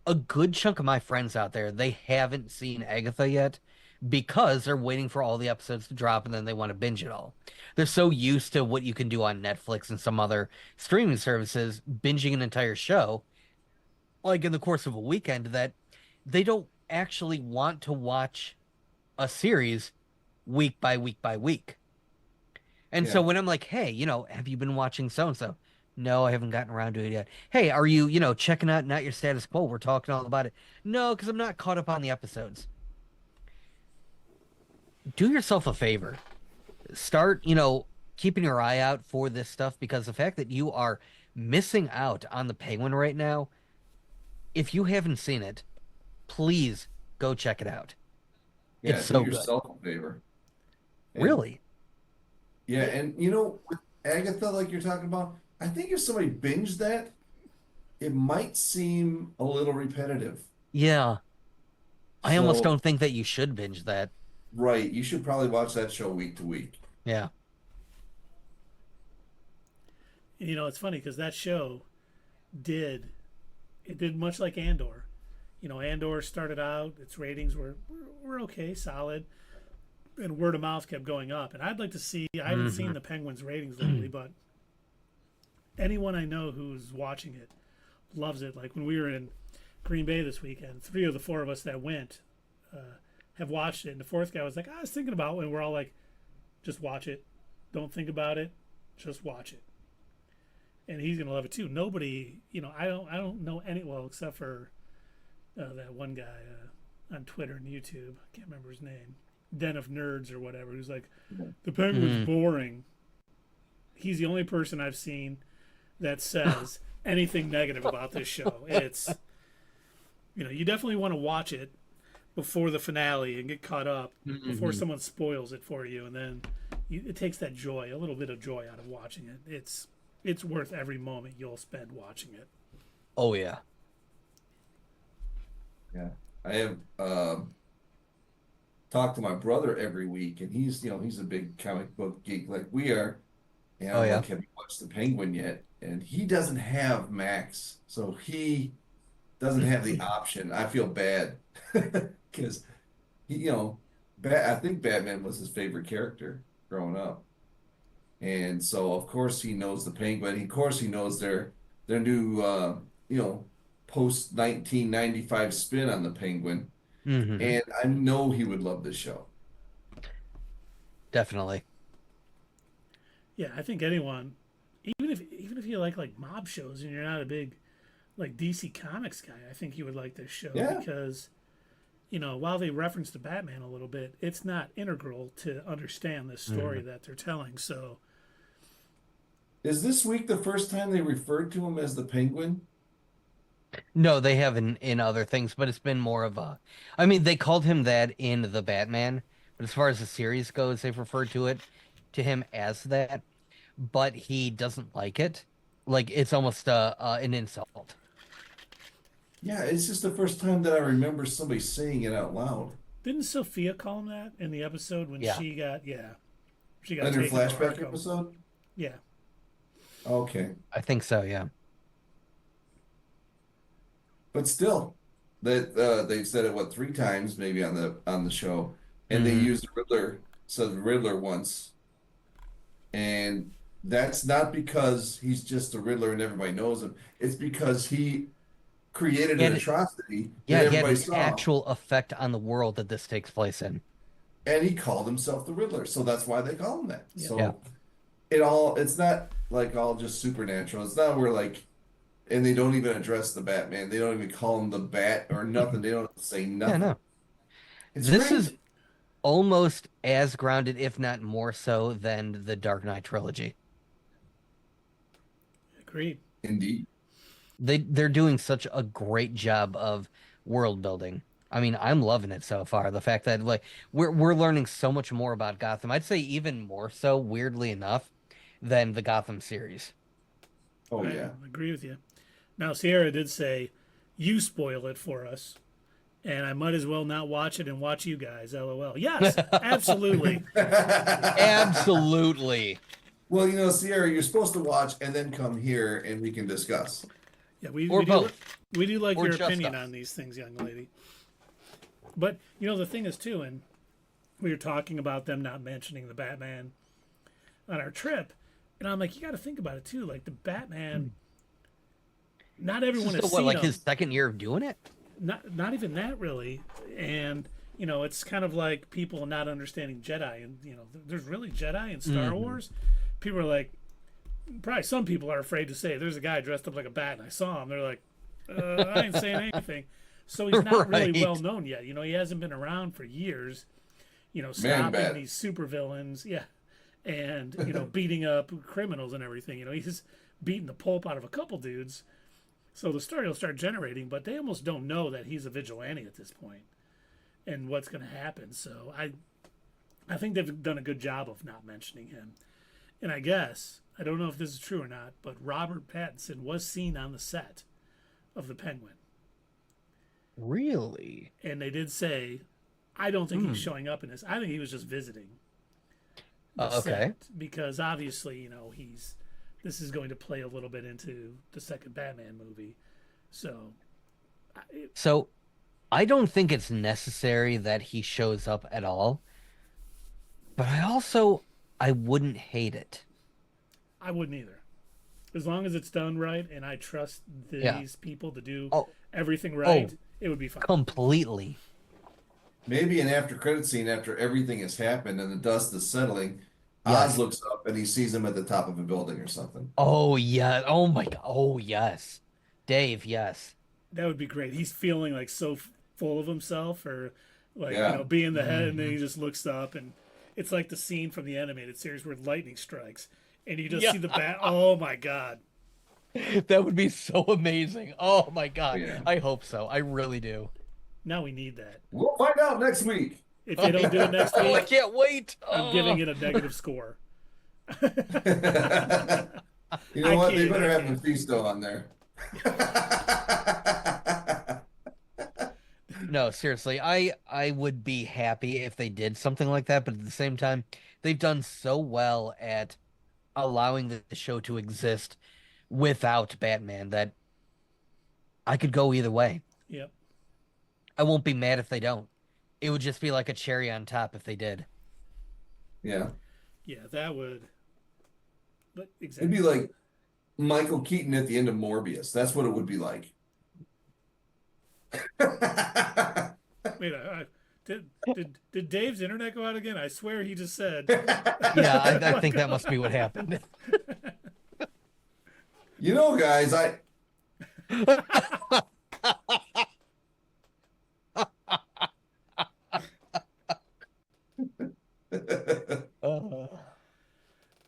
a good chunk of my friends out there, they haven't seen Agatha yet. because they're waiting for all the episodes to drop and then they want to binge it all. They're so used to what you can do on Netflix and some other streaming services, binging an entire show, like in the course of a weekend, that they don't actually want to watch a series week by week by week. And so Yeah. when I'm like, hey, have you been watching so and so? No, I haven't gotten around to it yet. Hey, are you, checking out Not Your Status Quo? We're talking all about it. No, because I'm not caught up on the episodes. Do yourself a favor. Start, keeping your eye out for this stuff, because the fact that you are missing out on the Penguin right now, if you haven't seen it, please go check it out. Yeah, It's do so good. yourself a favor. And, Really? Yeah, and with Agatha, like you're talking about, I think if somebody binged that, it might seem a little repetitive. Yeah. I almost So, don't think that you should binge that. right, you should probably watch that show week to week. Yeah. It's funny because that show did much like Andor. Andor started out, its ratings were okay, solid, and word of mouth kept going up. And I'd like to see. I haven't seen the Penguins' ratings lately, but anyone I know who's watching it loves it. Like when we were in Green Bay this weekend, 3 of the 4 of us that went have watched it, and the 4th guy was like, "I was thinking about," and we're all like, "Just watch it. Don't think about it. Just watch it." And he's gonna love it too. Nobody, I don't know any, well, except for that one guy on Twitter and YouTube. I can't remember his name. Den of Nerds or whatever. Who's like, the Penguin's boring. He's the only person I've seen that says anything negative about this show. It's, you definitely want to watch it before the finale and get caught up before someone spoils it for you, and then it takes that joy, a little bit of joy out of watching it. It's worth every moment you'll spend watching it. Oh, yeah. Yeah, I have talked to my brother every week, and he's a big comic book geek like we are. And I'm like, have you watched The Penguin yet? And he doesn't have Max, so he doesn't have the option. I feel bad because he, I think Batman was his favorite character growing up, and so of course he knows The Penguin. Of course he knows their new post 1995 spin on The Penguin, and I know he would love this show. Definitely. Yeah, I think anyone, even if you like mob shows and you're not a big like DC Comics guy, I think you would like this show because while they reference the Batman a little bit, it's not integral to understand the story that they're telling. So, is this week the first time they referred to him as the Penguin? No, they have in other things, but it's been more of a. I mean, they called him that in the Batman, but as far as the series goes, they've referred to him as that. But he doesn't like it. Like it's almost an insult. Yeah, it's just the first time that I remember somebody saying it out loud. didn't Sophia call him that in the episode when she got In her taken flashback apart? episode? Yeah. Okay. I think so. Yeah. But still, that they've said it 3 times maybe on the show, and they used the Riddler, said the Riddler once, and that's not because he's just a Riddler and everybody knows him. It's because he created an atrocity that he had everybody an saw, actual effect on the world that this takes place in. and he called himself the Riddler, so that's why they call him that. Yeah. So it's not like all just supernatural. It's not where like. And they don't even address the Batman. They don't even call him the Bat or nothing. They don't say nothing. Yeah, no. It's This great. is almost as grounded, if not more so, than the Dark Knight trilogy. Agreed. Indeed. They're doing such a great job of world building. I mean, I'm loving it so far. The fact that like we're learning so much more about Gotham. I'd say even more so, weirdly enough, than the Gotham series. Oh I yeah. agree with you. Now, Sierra did say, you spoil it for us, and I might as well not watch it and watch you guys, LOL. Yes, absolutely. Absolutely. Well, Sierra, you're supposed to watch and then come here and we can discuss. Yeah, we both. Do like Or your just opinion us. on these things, young lady. But, the thing is, too, and we were talking about them not mentioning the Batman on our trip, and I'm like, you got to think about it too. Like the Batman, not everyone has seen like him. his second year of doing it? Not even that really, and it's kind of like people not understanding Jedi, and there's really Jedi in Star Wars. People are like, probably some people are afraid to say there's a guy dressed up like a bat and I saw him. They're like, I ain't saying anything. So he's not really well known yet. He hasn't been around for years. Stopping these supervillains, yeah, and beating up criminals and everything. He's beating the pulp out of a couple dudes. So the story will start generating, but they almost don't know that he's a vigilante at this point and what's going to happen. So I think they've done a good job of not mentioning him. And I guess, I don't know if this is true or not, but Robert Pattinson was seen on the set of The Penguin. Really? And they did say, I don't think he's showing up in this. I think he was just visiting the set because obviously, this is going to play a little bit into the second Batman movie. So I don't think it's necessary that he shows up at all. But I wouldn't hate it. I wouldn't either. As long as it's done right and I trust these people to do everything right, it would be fine. Completely. Maybe an after credit scene after everything has happened and the dust is settling. Oz looks up and he sees him at the top of a building or something. Oh, yeah. Oh, my God. Oh, yes. Dave, yes. That would be great. He's feeling like so full of himself or like, being the head, and then he just looks up and it's like the scene from the animated series where lightning strikes and you just see the bat. Oh, my God. That would be so amazing. Oh, my God. Yeah. I hope so. I really do. Now we need that. We'll find out next week. If they don't do it next week, I can't wait. I'm giving it a negative score. You know what? They better have Mephisto on there. No, seriously, I would be happy if they did something like that, but at the same time, they've done so well at allowing the show to exist without Batman that I could go either way. Yep. I won't be mad if they don't. It would just be like a cherry on top if they did. Yeah. Yeah, that would. But exactly. It'd be like Michael Keaton at the end of Morbius. That's what it would be like. Wait, did Dave's internet go out again? I swear he just said. Yeah, I think that must be what happened. Guys,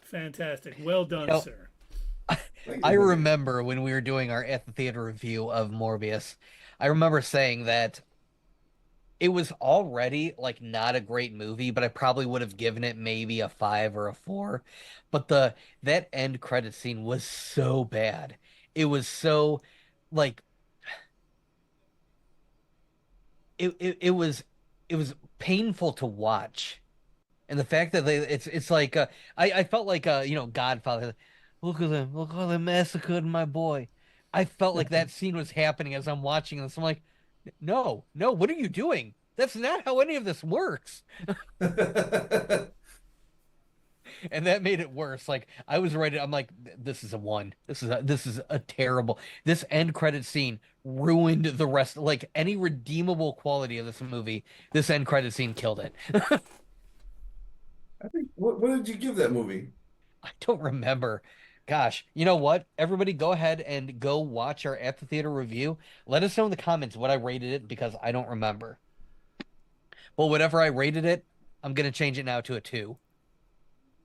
Fantastic. Well done, sir. I remember when we were doing our at the theater review of Morbius, I remember saying that it was already like not a great movie, but I probably would have given it maybe a 5 or a 4. But that end credit scene was so bad. It was so like it was painful to watch. And the fact that it's like I felt like Godfather. Look at them massacred my boy. I felt like that scene was happening as I'm watching this. I'm like, no, what are you doing? That's not how any of this works. And that made it worse. Like I was ready. I'm like, this is a 1. This is a terrible. This end credit scene ruined the rest. Like any redeemable quality of this movie, this end credit scene killed it. I think. What did you give that movie? I don't remember. Gosh, you know what? Everybody go ahead and go watch our at the theater review. Let us know in the comments what I rated it because I don't remember. Well, whatever I rated it, I'm going to change it now to a 2.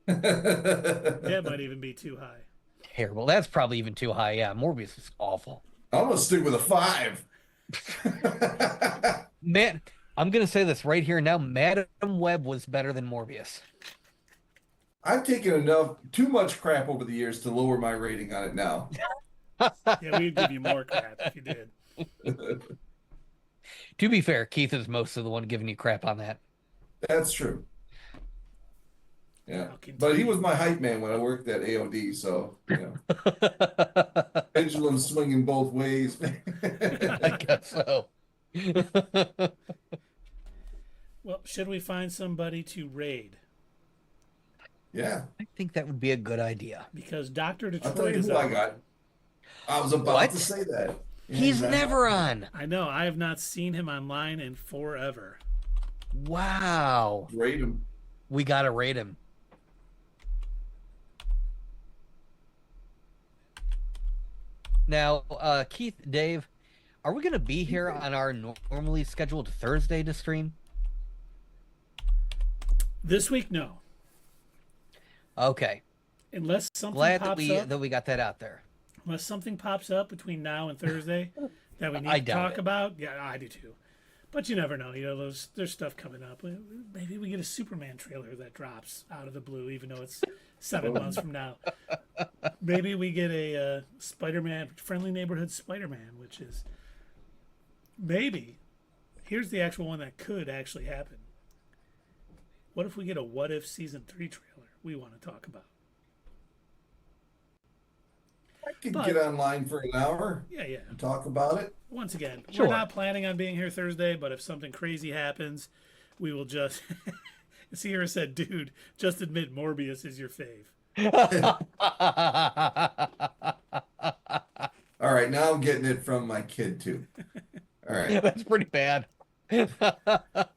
That might even be too high. Terrible. That's probably even too high. Yeah, Morbius is awful. I'm going to stick with a 5. Man, I'm going to say this right here now. Madam Web was better than Morbius. I've taken too much crap over the years to lower my rating on it now. Yeah, we'd give you more crap if you did. To be fair, Keith is most of the one giving you crap on that. That's true. Yeah, but he was my hype man when I worked at AOD, so pendulum swinging both ways. I guess so. Well, should we find somebody to raid? Yeah. I think that would be a good idea. Because Dr. I'll tell Detroit you is who I out. got. I was about What? to say that. Yeah, He's out. never on. I know. I have not seen him online in forever. Wow. Rate him. We got to rate him. Now, Keith, Dave, are we going to be here on our normally scheduled Thursday to stream? This week, no. Okay. Unless something Glad pops that up. we got that out there. Unless something pops up between now and Thursday that we I need to doubt talk it. about. Yeah, I do too. But you never know. You know, there's stuff coming up. Maybe we get a Superman trailer that drops out of the blue, even though it's 7 months from now. Maybe we get a Spider-Man, Friendly Neighborhood Spider-Man, which is maybe. Here's the actual one that could actually happen. What if we get a What If Season 3 trailer we want to talk about? I could get online for an hour Yeah. and talk about it. Once again, Sure. we're not planning on being here Thursday, but if something crazy happens, we will just. Sierra said, dude, just admit Morbius is your fave. All right, now I'm getting it from my kid too. All right. That's pretty bad. But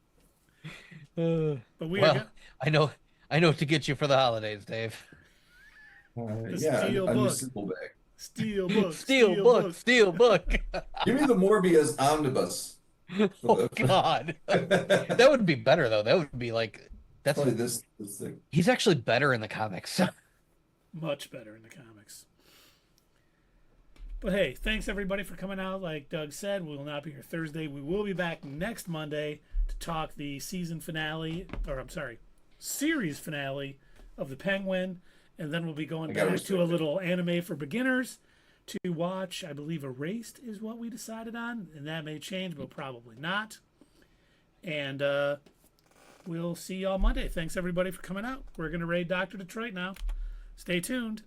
we Well, I know what to get you for the holidays, Dave. Yeah, steel a new book. simple bag. Steel book. Steel book, steel book. Give me the Morbius omnibus. Oh God, that would be better though. That would be like that's Probably this thing. he's actually better in the comics. Much better in the comics. But hey, thanks everybody for coming out. Like Doug said, we will not be here Thursday. We will be back next Monday to talk the series finale of The Penguin. And then we'll be going back to a little anime for beginners to watch. I believe Erased is what we decided on. And that may change, but probably not. And we'll see y'all Monday. Thanks everybody for coming out. We're going to raid Dr. Detroit now. Stay tuned.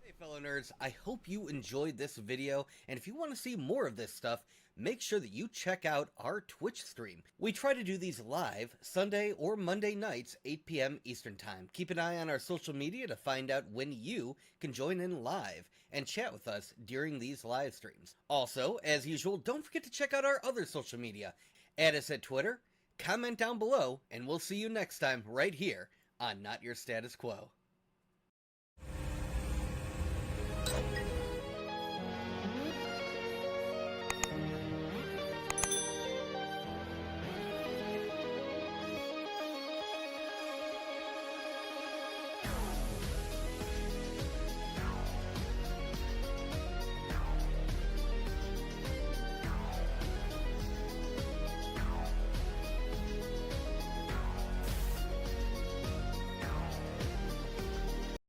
Hey fellow nerds, I hope you enjoyed this video, and if you want to see more of this stuff, make sure that you check out our Twitch stream. We try to do these live Sunday or Monday nights, 8 p.m. Eastern Time. Keep an eye on our social media to find out when you can join in live and chat with us during these live streams. Also, as usual, don't forget to check out our other social media. Add us at Twitter, comment down below, and we'll see you next time right here on Not Your Status Quo.